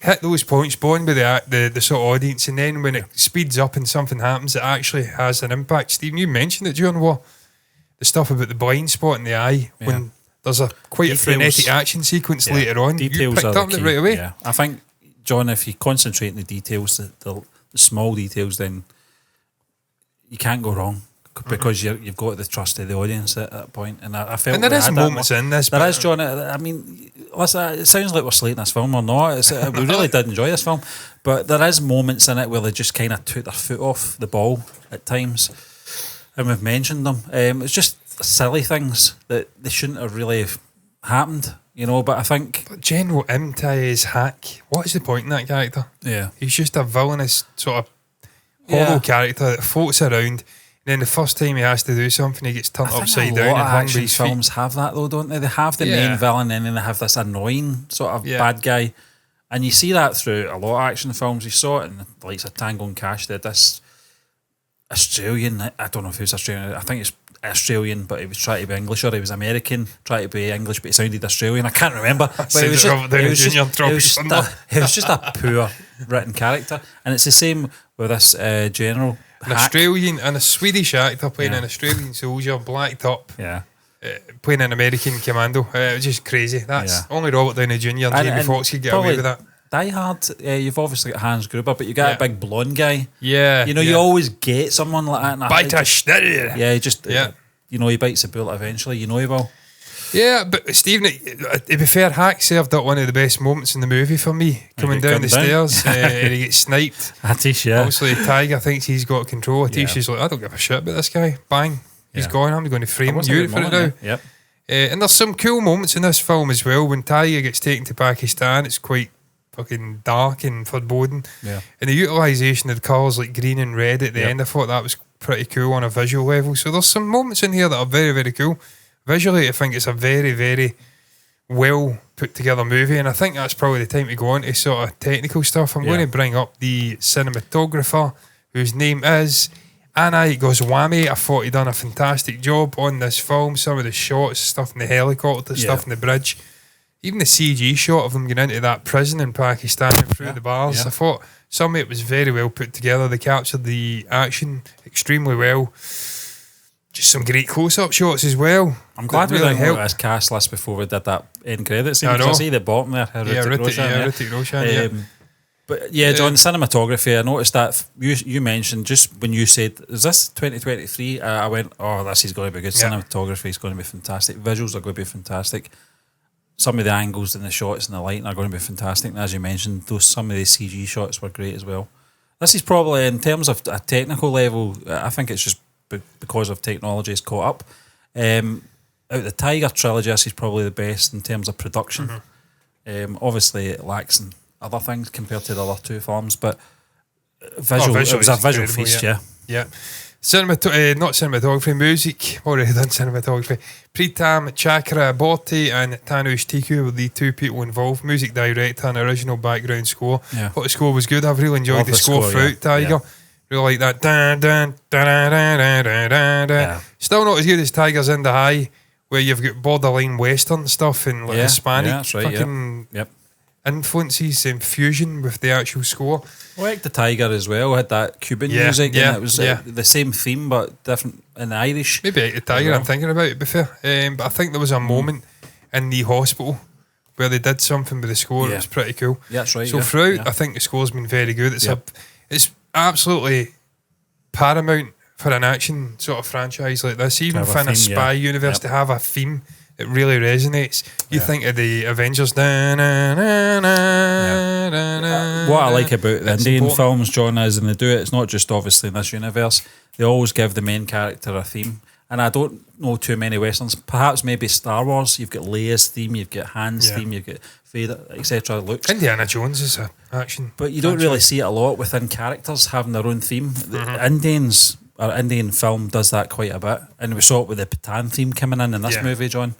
hit those points, bond with the sort of audience, and then when it speeds up and something happens, it actually has an impact. Stephen, you mentioned it during War. The stuff about the blind spot in the eye when there's a quite a frenetic action sequence later on. Details you picked are up the on it key. right away. Yeah. I think, John, if you concentrate on the details, the small details, then you can't go wrong because you've got the trust of the audience at that point. And I felt, and there is moments in this. There is, John. I mean, listen, it sounds like we're slating this film or not. We really did enjoy this film, but there is moments in it where they just kind of took their foot off the ball at times. And we've mentioned them. It's just silly things that they shouldn't have really happened, but I think... But General Imtiaz Hack, what is the point in that character? Yeah. He's just a villainous sort of hollow character that floats around, and then the first time he has to do something, he gets turned upside down and hung by action his films feet. have that though, don't they? They have the main villain and then they have this annoying sort of bad guy. And you see that through a lot of action films. You saw it in the likes of Tango and Cash. They had this Australian, I don't know if he was Australian, I think it's Australian, but he was trying to be English, or he was American, trying to be English, but he sounded Australian. I can't remember. But it was just a poor written character, and it's the same with this general. An Australian and a Swedish actor playing an Australian soldier, blacked up. Yeah. Playing an American commando. It was just crazy. That's only Robert Downey Jr. and Jamie Foxx could get away with that. Die Hard, you've obviously got Hans Gruber, but you got a big blonde guy. Yeah. You always get someone like that. He bites the bullet eventually. You know he will. Yeah, but Stephen, to be fair, Hack served up one of the best moments in the movie for me. Coming down the stairs and he gets sniped. Obviously, Tiger thinks he's got control. Atisha's like, I don't give a shit about this guy. Bang. He's gone. I'm going to frame you for it now. Yep. And there's some cool moments in this film as well. When Tiger gets taken to Pakistan, it's quite fucking dark and foreboding. Yeah. And the utilisation of the colours like green and red at the end, I thought that was pretty cool on a visual level. So there's some moments in here that are very, very cool. Visually, I think it's a very, very well put together movie, and I think that's probably the time to go on to sort of technical stuff. I'm going to bring up the cinematographer, whose name is Anai Goswami. I thought he'd done a fantastic job on this film. Some of the shots, stuff in the helicopter, stuff in the bridge, even the CG shot of them getting into that prison in Pakistan and through the bars. I thought some of it was very well put together. They captured the action extremely well. Just some great close-up shots as well. I'm glad we didn't look at this cast list before we did that end credits scene. I see the bottom there. Hrithik Roshan. But John, the cinematography, I noticed that you mentioned just when you said, is this 2023? I went, this is going to be good. Cinematography is going to be fantastic. Visuals are going to be fantastic. Some of the angles and the shots and the lighting are going to be fantastic. And as you mentioned, some of the CG shots were great as well. This is probably, in terms of a technical level, I think it's just because of technology is caught up. Out of the Tiger trilogy, this is probably the best in terms of production. Obviously, it lacks in other things compared to the other two films, but it was a visual feast, Yeah. Not cinematography, music. Already done cinematography. Pritam Chakraborty and Tanush Tiku were the two people involved. Music director and original background score. But the score was good. I've really enjoyed the score throughout Tiger. Really like that. Dun, dun, dun, dun, dun, dun, dun, dun. Still not as good as Tigers in the High, where you've got borderline Western stuff and like Hispanic influences and fusion with the actual score. I like the Tiger as well. It had that Cuban music, and it was the same theme but different in Irish. Maybe the Tiger I'm thinking about it before. But I think there was a moment in the hospital where they did something with the score. It was pretty cool. Yeah, that's right. So throughout, I think the score's been very good. It's absolutely paramount for an action sort of franchise like this, even within a spy universe, to have a theme that really resonates. You think of the Avengers. What I like about the Indian films, John, is, and they do it, it's not just obviously in this universe, they always give the main character a theme. And I don't know too many westerns. Perhaps maybe Star Wars, you've got Leia's theme, you've got Han's theme, you've got Vader, etc. Luke's. Indiana Jones is an action. But you don't really see it a lot within characters having their own theme. The Indian film does that quite a bit. And we saw it with the Patan theme coming in this movie, John.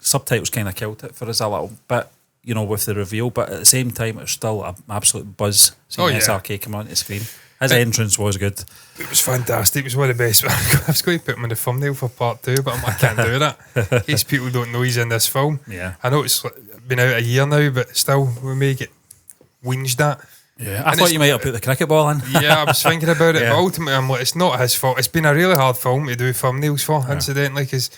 Subtitles kind of killed it for us a little bit, with the reveal. But at the same time, it was still an absolute buzz seeing SRK come onto the screen. His entrance was good. It was fantastic. It was one of the best. I was going to put him in the thumbnail for part 2, but I can't do that. In case people don't know he's in this film. Yeah. I know it's been out a year now, but still, we may get whinged at. Yeah, I thought you might have put the cricket ball in. Yeah, I was thinking about it, but ultimately, I'm like, it's not his fault. It's been a really hard film to do thumbnails for, incidentally, because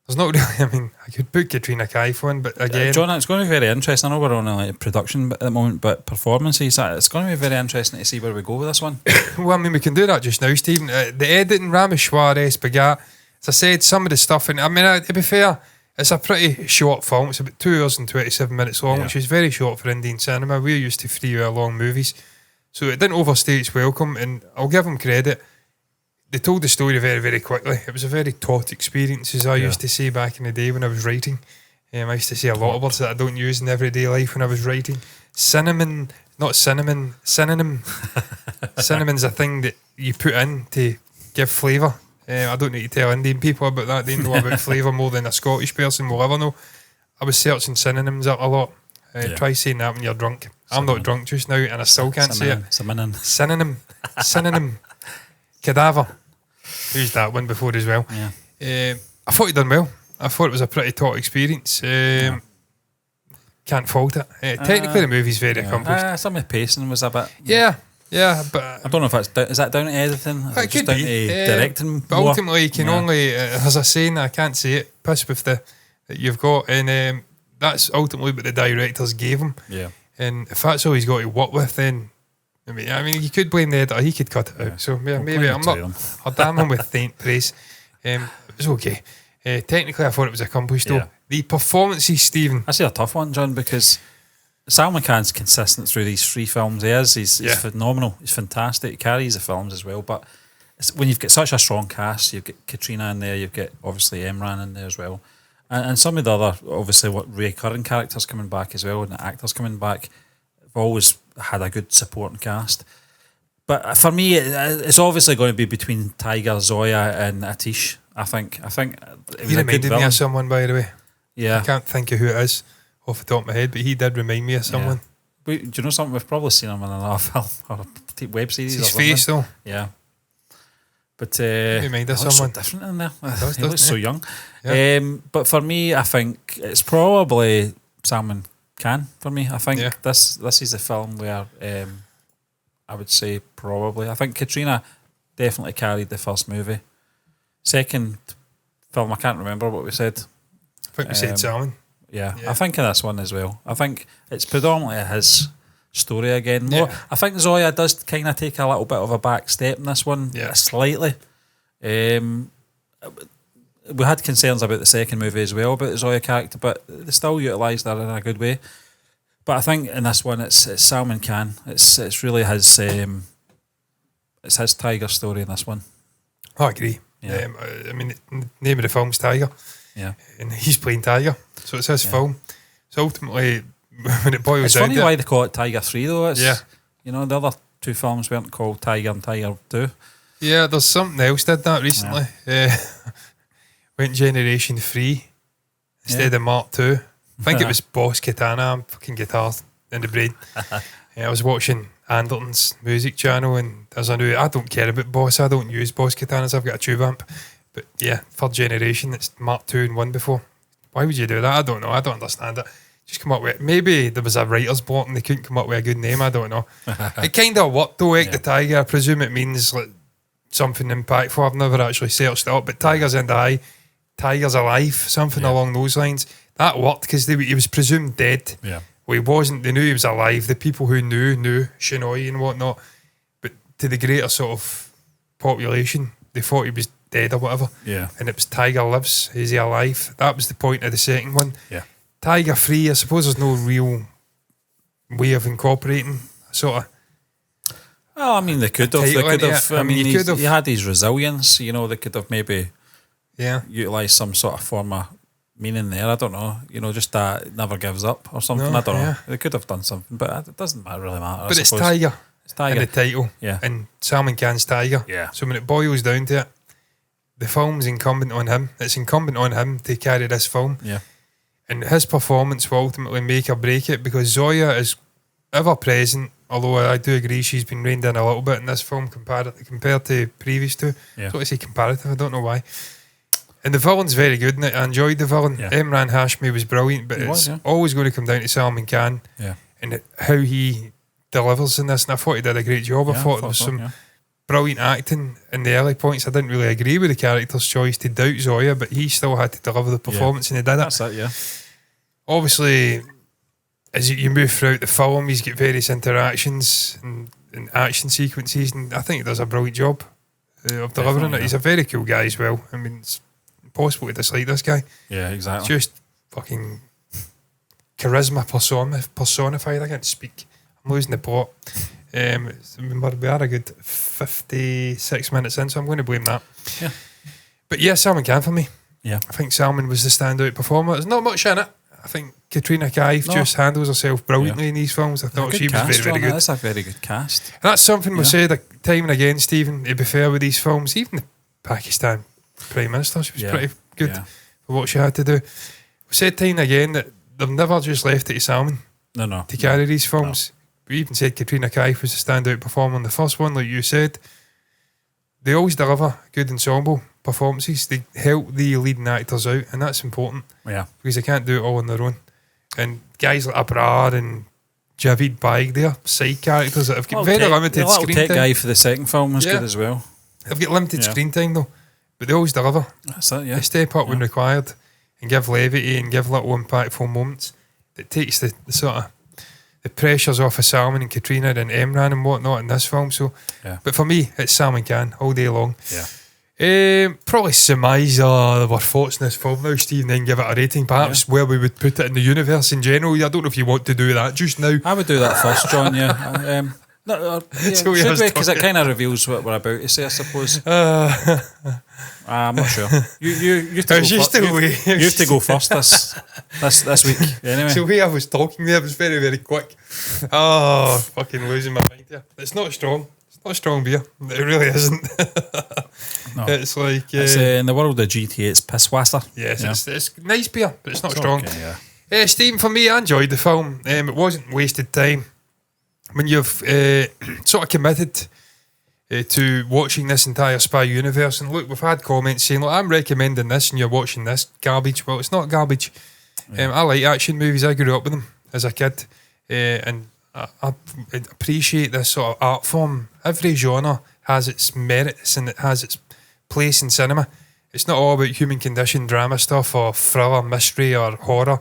there's not really, I could put Katrina Kaif on, but again... John, it's going to be very interesting. I know we're on a production at the moment, but performances, it's going to be very interesting to see where we go with this one. Well, we can do that just now, Stephen. The editing, Ramesh Suarez, Bagat, as I said, some of the stuff, and to be fair, it's a pretty short film. It's about 2 hours and 27 minutes long, which is very short for Indian cinema. We're used to 3-hour long movies. So it didn't overstay its welcome, and I'll give them credit. They told the story very, very quickly. It was a very taut experience, as I used to say back in the day when I was writing. I used to say a lot of words that I don't use in everyday life when I was writing. Synonym. Synonym. Cinnamon a thing that you put in to give flavour. I don't need to tell Indian people about that. They know about flavour more than a Scottish person will ever know. I was searching synonyms up a lot. Try saying that when you're drunk. I'm not drunk just now, and I still can't say it. Synonym. Cadaver. Used that one before as well. I thought he'd done well. I thought it was a pretty taut experience. can't fault it. Technically, the movie's very accomplished. Some of the pacing was a bit. Yeah, but I don't know if is that down to editing? it could down be to directing. But more? ultimately, you can only, as I say, I can't say it. Piss with the that you've got, and that's ultimately what the directors gave him. Yeah, and if that's all he's got to work with, then I mean, you could blame the editor. He could cut it out. So maybe I'm not. I'll damn him with faint praise. It was okay. Technically, I thought it was accomplished though. The performances, Stephen. That's a tough one, John, because Salman Khan's consistent through these 3 films. He's phenomenal. He's fantastic. He carries the films as well. But when you've got such a strong cast, you've got Katrina in there, you've got obviously Imran in there as well, and some of the other obviously recurring characters coming back as well, and the actors coming back. Have always had a good supporting cast. But for me, it's obviously going to be between Tiger, Zoya, and Atish. I think it was He a reminded good me villain. of someone, by the way. Yeah, I can't think of who it is off the top of my head, but he did remind me of someone. Do you know something? We've probably seen him in another film or a web series. It's his or something. face, though. Yeah. But remind us he looks so someone. different in there. Does, he looks so young. Yeah. But for me, I think it's probably Salman Khan. For me, I think this is a film where I would say probably. I think Katrina definitely carried the first movie. Second film, I can't remember what we said. I think we said Salman. Yeah, I think in this one as well. I think it's predominantly his story again. More, I think Zoya does kind of take a little bit of a back step in this one, slightly. We had concerns about the second movie as well, about the Zoya character, but they still utilised her in a good way. But I think in this one, it's Salman Khan. It's really his it's his Tiger story in this one. I agree. Yeah. I mean, the name of the film's Tiger. Yeah, and he's playing Tiger, so it's his film. So ultimately, when it boils down, it's funny why they call it Tiger 3 though. It's, Yeah. The other 2 films weren't called Tiger and Tiger 2. Yeah, there's something else did that recently. Went Generation 3 instead of Mark 2. I think it was Boss Katana, fucking guitar in the brain. I was watching Anderton's music channel, and as I knew, I don't care about Boss. I don't use Boss Katanas. I've got a tube amp. But yeah, 3rd generation, it's Mark 2 and 1 before. Why would you do that? I don't know. I don't understand it. Just come up with it. Maybe there was a writer's block and they couldn't come up with a good name. I don't know. It kind of worked though, the Tiger. I presume it means like something impactful. I've never actually searched it up. But Tiger's in the Eye, Tiger's Alive, something along those lines. That worked because he was presumed dead. Yeah. Well, he wasn't. They knew he was alive. The people who knew Shinoy and whatnot. But to the greater sort of population, they thought he was dead or whatever. Yeah. And it was Tiger Lives, is he alive? That was the point of the second one. Yeah. Tiger 3, I suppose there's no real way of incorporating sort of. Well, I mean, they could have. They could have. I mean, you could have. he had his resilience. They could have maybe utilised some sort of form of meaning there. I don't know. Just that never gives up or something. No, I don't know. They could have done something, but it doesn't really matter. But it's Tiger. It's Tiger. In the title. Yeah. And Salman Khan's Tiger. Yeah. So when it boils down to it, the film's incumbent on him. It's incumbent on him to carry this film. Yeah. And his performance will ultimately make or break it, because Zoya is ever present, although I do agree she's been reined in a little bit in this film compared to previous two. Yeah. So I say comparative, I don't know why. And the villain's very good in it. I enjoyed the villain. Yeah. Imran Hashmi was brilliant, but it's always going to come down to Salman Khan and how he delivers in this. And I thought he did a great job. I thought there was some brilliant acting in the early points. I didn't really agree with the character's choice to doubt Zoya, but he still had to deliver the performance, and he did it. That's it, yeah. Obviously, as you move throughout the film, he's got various interactions and action sequences, and I think he does a brilliant job of delivering it. He's a very cool guy as well. I mean, it's impossible to dislike this guy. Yeah, exactly. Just fucking charisma personified. I can't speak. I'm losing the plot. We are a good 56 minutes in, so I'm going to blame that. Yeah. But yeah, Salman Khan for me. Yeah. I think Salman was the standout performer. There's not much in it. I think Katrina Kaif just handles herself brilliantly in these films. I thought she was very, very good. That's a very good cast. And that's something we've said time and again, Stephen, to be fair with these films. Even the Pakistan Prime Minister, she was pretty good for what she had to do. We said time and again that they've never just left it to Salman to carry these films. We even said Katrina Kaif was a standout performer in the first one, like you said. They always deliver good ensemble performances. They help the leading actors out, and that's important. Yeah. Because they can't do it all on their own. and guys like Abrar and Javid Baig there, side characters that have got very limited the screen tech time. guy for the second film was good as well. They've got limited screen time though, but they always deliver. That's it, yeah. They step up when required and give levity and give little impactful moments that takes the sort of the pressures off of Salman and Katrina and Emran and whatnot in this film. So, but for me, it's Salman Khan all day long. Probably surmise our thoughts in this film now, Steve, and then give it a rating. Perhaps where we would put it in the universe in general. I don't know if you want to do that just now. I would do that first, John. Yeah. Should we? Because it kind of reveals what we're about to say, I suppose. I'm not sure. You have to go first this week. Anyway. So the way I was talking there was very, very quick. Oh, fucking losing my mind here. It's not strong. It's not strong beer. It really isn't. No. It's like it's, in the world of GTA, it's pisswasser. Yes, it's nice beer, but it's not strong. Okay, yeah. Stephen, for me, I enjoyed the film. It wasn't wasted time. When you've sort of committed to watching this entire spy universe, and look, we've had comments saying, look, I'm recommending this and you're watching this garbage. Well, it's not garbage. I like action movies. I grew up with them as a kid, and I appreciate this sort of art form. Every genre has its merits and it has its place in cinema. It's not all about human condition drama stuff or thriller, mystery or horror.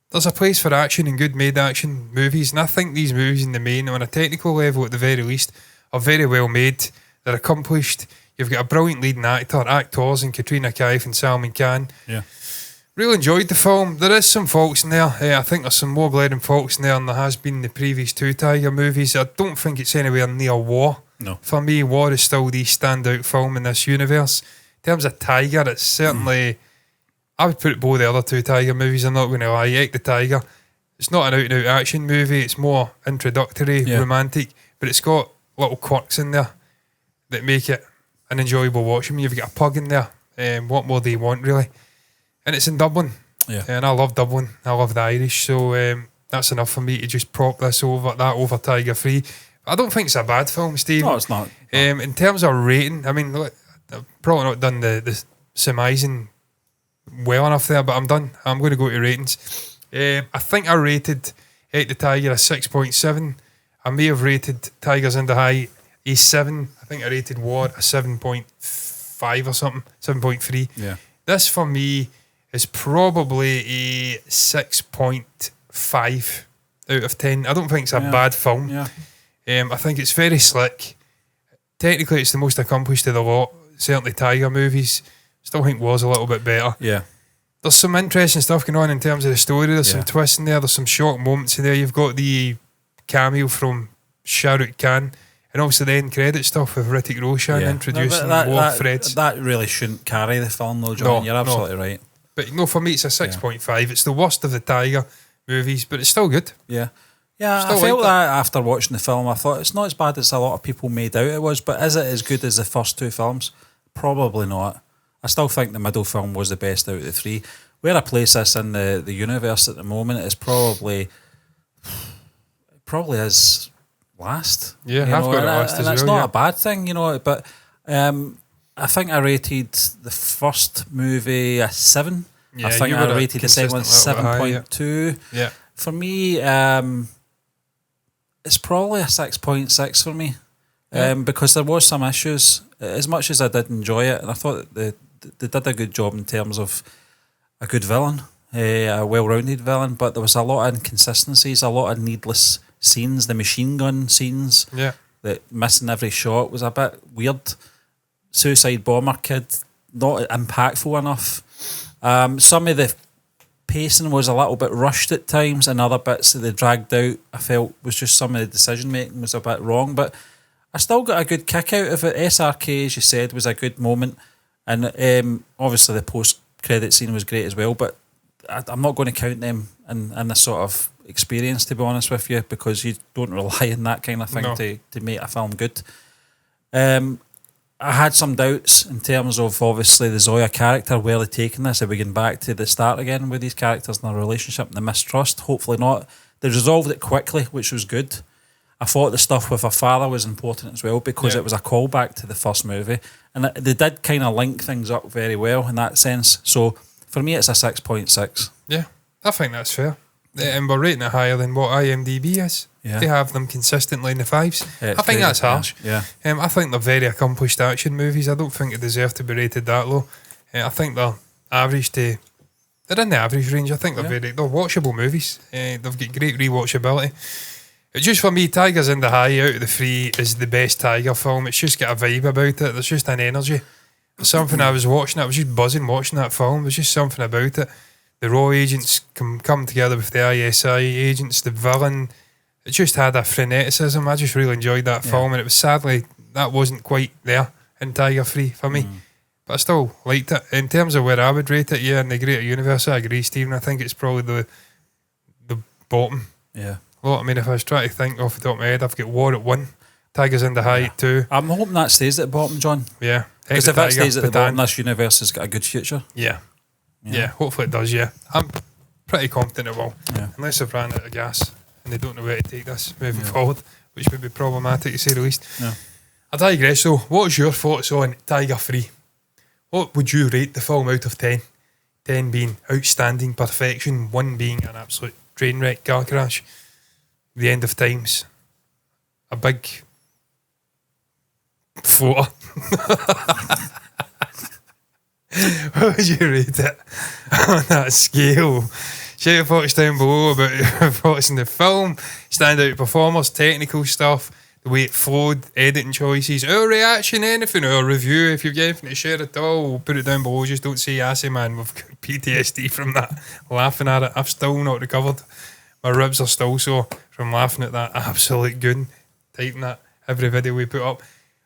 There's a place for action and good made action movies, and I think these movies in the main, on a technical level at the very least, are very well made. They're accomplished. You've got a brilliant leading actors in Katrina Kaif and Salman Khan. Yeah. Really enjoyed the film. There is some faults in there. I think there's some more glaring faults in there than there has been in the previous two Tiger movies. I don't think it's anywhere near War. No. For me, War is still the standout film in this universe. In terms of Tiger, it's certainly... I would put it below the other two Tiger movies. I'm not going to lie. Ike the Tiger. It's not an out-and-out action movie. It's more introductory, romantic, but it's got little quirks in there that make it an enjoyable watch. I mean, you've got a pug in there. What more do you want, really? And it's in Dublin. Yeah. And I love Dublin. I love the Irish. So that's enough for me to just prop this over Tiger 3. I don't think it's a bad film, Steve. No, it's not. In terms of rating, I mean, look, I've probably not done the surmising well enough there, but I'm done. I'm going to go to ratings. I think I rated Ike the Tiger a 6.7. I may have rated Tigers in the High a 7. I think I rated War a 7.5 or something, 7.3. Yeah. This for me is probably a 6.5 out of 10. I don't think it's a bad film. Yeah. I think it's very slick. Technically, it's the most accomplished of the lot. Certainly, Tiger movies. Still think War's a little bit better. Yeah. There's some interesting stuff going on in terms of the story. There's some twists in there. There's some shock moments in there. You've got the cameo from Shah Rukh Khan, and also the end credit stuff with Hrithik Roshan introducing War Freds. That really shouldn't carry the film, though, John. You're absolutely right. But no, for me, it's a 6.5. It's the worst of the Tiger movies, but it's still good. Yeah. Yeah, I felt that after watching the film. I thought it's not as bad as a lot of people made out it was, but is it as good as the first two films? Probably not. I still think the middle film was the best out of the three. Where I place this in the universe at the moment is probably is last. Yeah, I've got it last as well. It's not a bad thing, but I think I rated the first movie a 7. Yeah, I think I rated the second one 7.2. Yeah. For me, it's probably a 6.6 for me. Because there was some issues. As much as I did enjoy it, and I thought they did a good job in terms of a good villain, a well-rounded villain, but there was a lot of inconsistencies, a lot of needless scenes. The machine gun scenes, that missing every shot was a bit weird. Suicide Bomber Kid, not impactful enough. Some of the pacing was a little bit rushed at times, and other bits that they dragged out, I felt was just some of the decision-making was a bit wrong, but I still got a good kick out of it. SRK, as you said, was a good moment. And obviously the post-credit scene was great as well, but I'm not going to count them in this sort of experience, to be honest with you, because you don't rely on that kind of thing to make a film good. I had some doubts in terms of, obviously, the Zoya character. Where are they taking this? Are we going back to the start again with these characters and their relationship and the mistrust? Hopefully not. They resolved it quickly, which was good. I thought the stuff with her father was important as well because it was a callback to the first movie, and they did kind of link things up very well in that sense. So for me, it's a 6.6. Yeah, I think that's fair. and we're rating it higher than what IMDb is. Yeah. They have them consistently in the 5s. Yeah, I think that's harsh. Yeah. I think they're very accomplished action movies. I don't think they deserve to be rated that low. I think they're average to... They're in the average range. I think they're they're watchable movies. They've got great rewatchability. It's just for me, Tigers in the High out of the 3 is the best Tiger film. It's just got a vibe about it. There's just an energy. There's something I was watching. I was just buzzing watching that film. There's just something about it. The raw agents come together with the ISI agents, the villain. It just had a freneticism. I just really enjoyed that film, and it was sadly that wasn't quite there in Tiger 3 for me. But I still liked it. In terms of where I would rate it, in the greater universe, I agree, Stephen. I think it's probably the bottom. Yeah. Well, I mean, if I was trying to think off the top of my head, I've got War at 1, Tigers in the High at 2. I'm hoping that stays at the bottom, John. Yeah. Because if it stays at the bottom, this universe has got a good future. Yeah, hopefully it does, I'm pretty confident it will. Yeah. Unless they've ran out of gas and they don't know where to take this moving forward, which would be problematic to say the least. Yeah. I digress though. What's your thoughts on Tiger 3? What would you rate the film out of 10? 10 being outstanding perfection, 1 being an absolute train wreck car crash. The end of times. A big floater. What would you rate it on that scale? Share your thoughts down below about your thoughts in the film, standout performers, technical stuff, the way it flowed, editing choices, our reaction, anything, our review. If you've got anything to share at all, we'll put it down below. Just don't say assy, man. We've got PTSD from that, laughing at it. I've still not recovered. My ribs are still sore from laughing at that absolute goon, typing that every video we put up.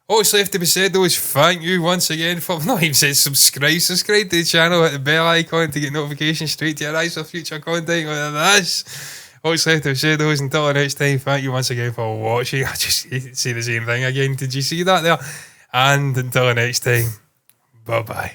All that's left to be said though is thank you once again for not even said subscribe to the channel, hit the bell icon to get notifications straight to your eyes for future content like this. All that's left to be said though is until the next time, thank you once again for watching. I just say the same thing again. Did you see that there? And until the next time, bye bye.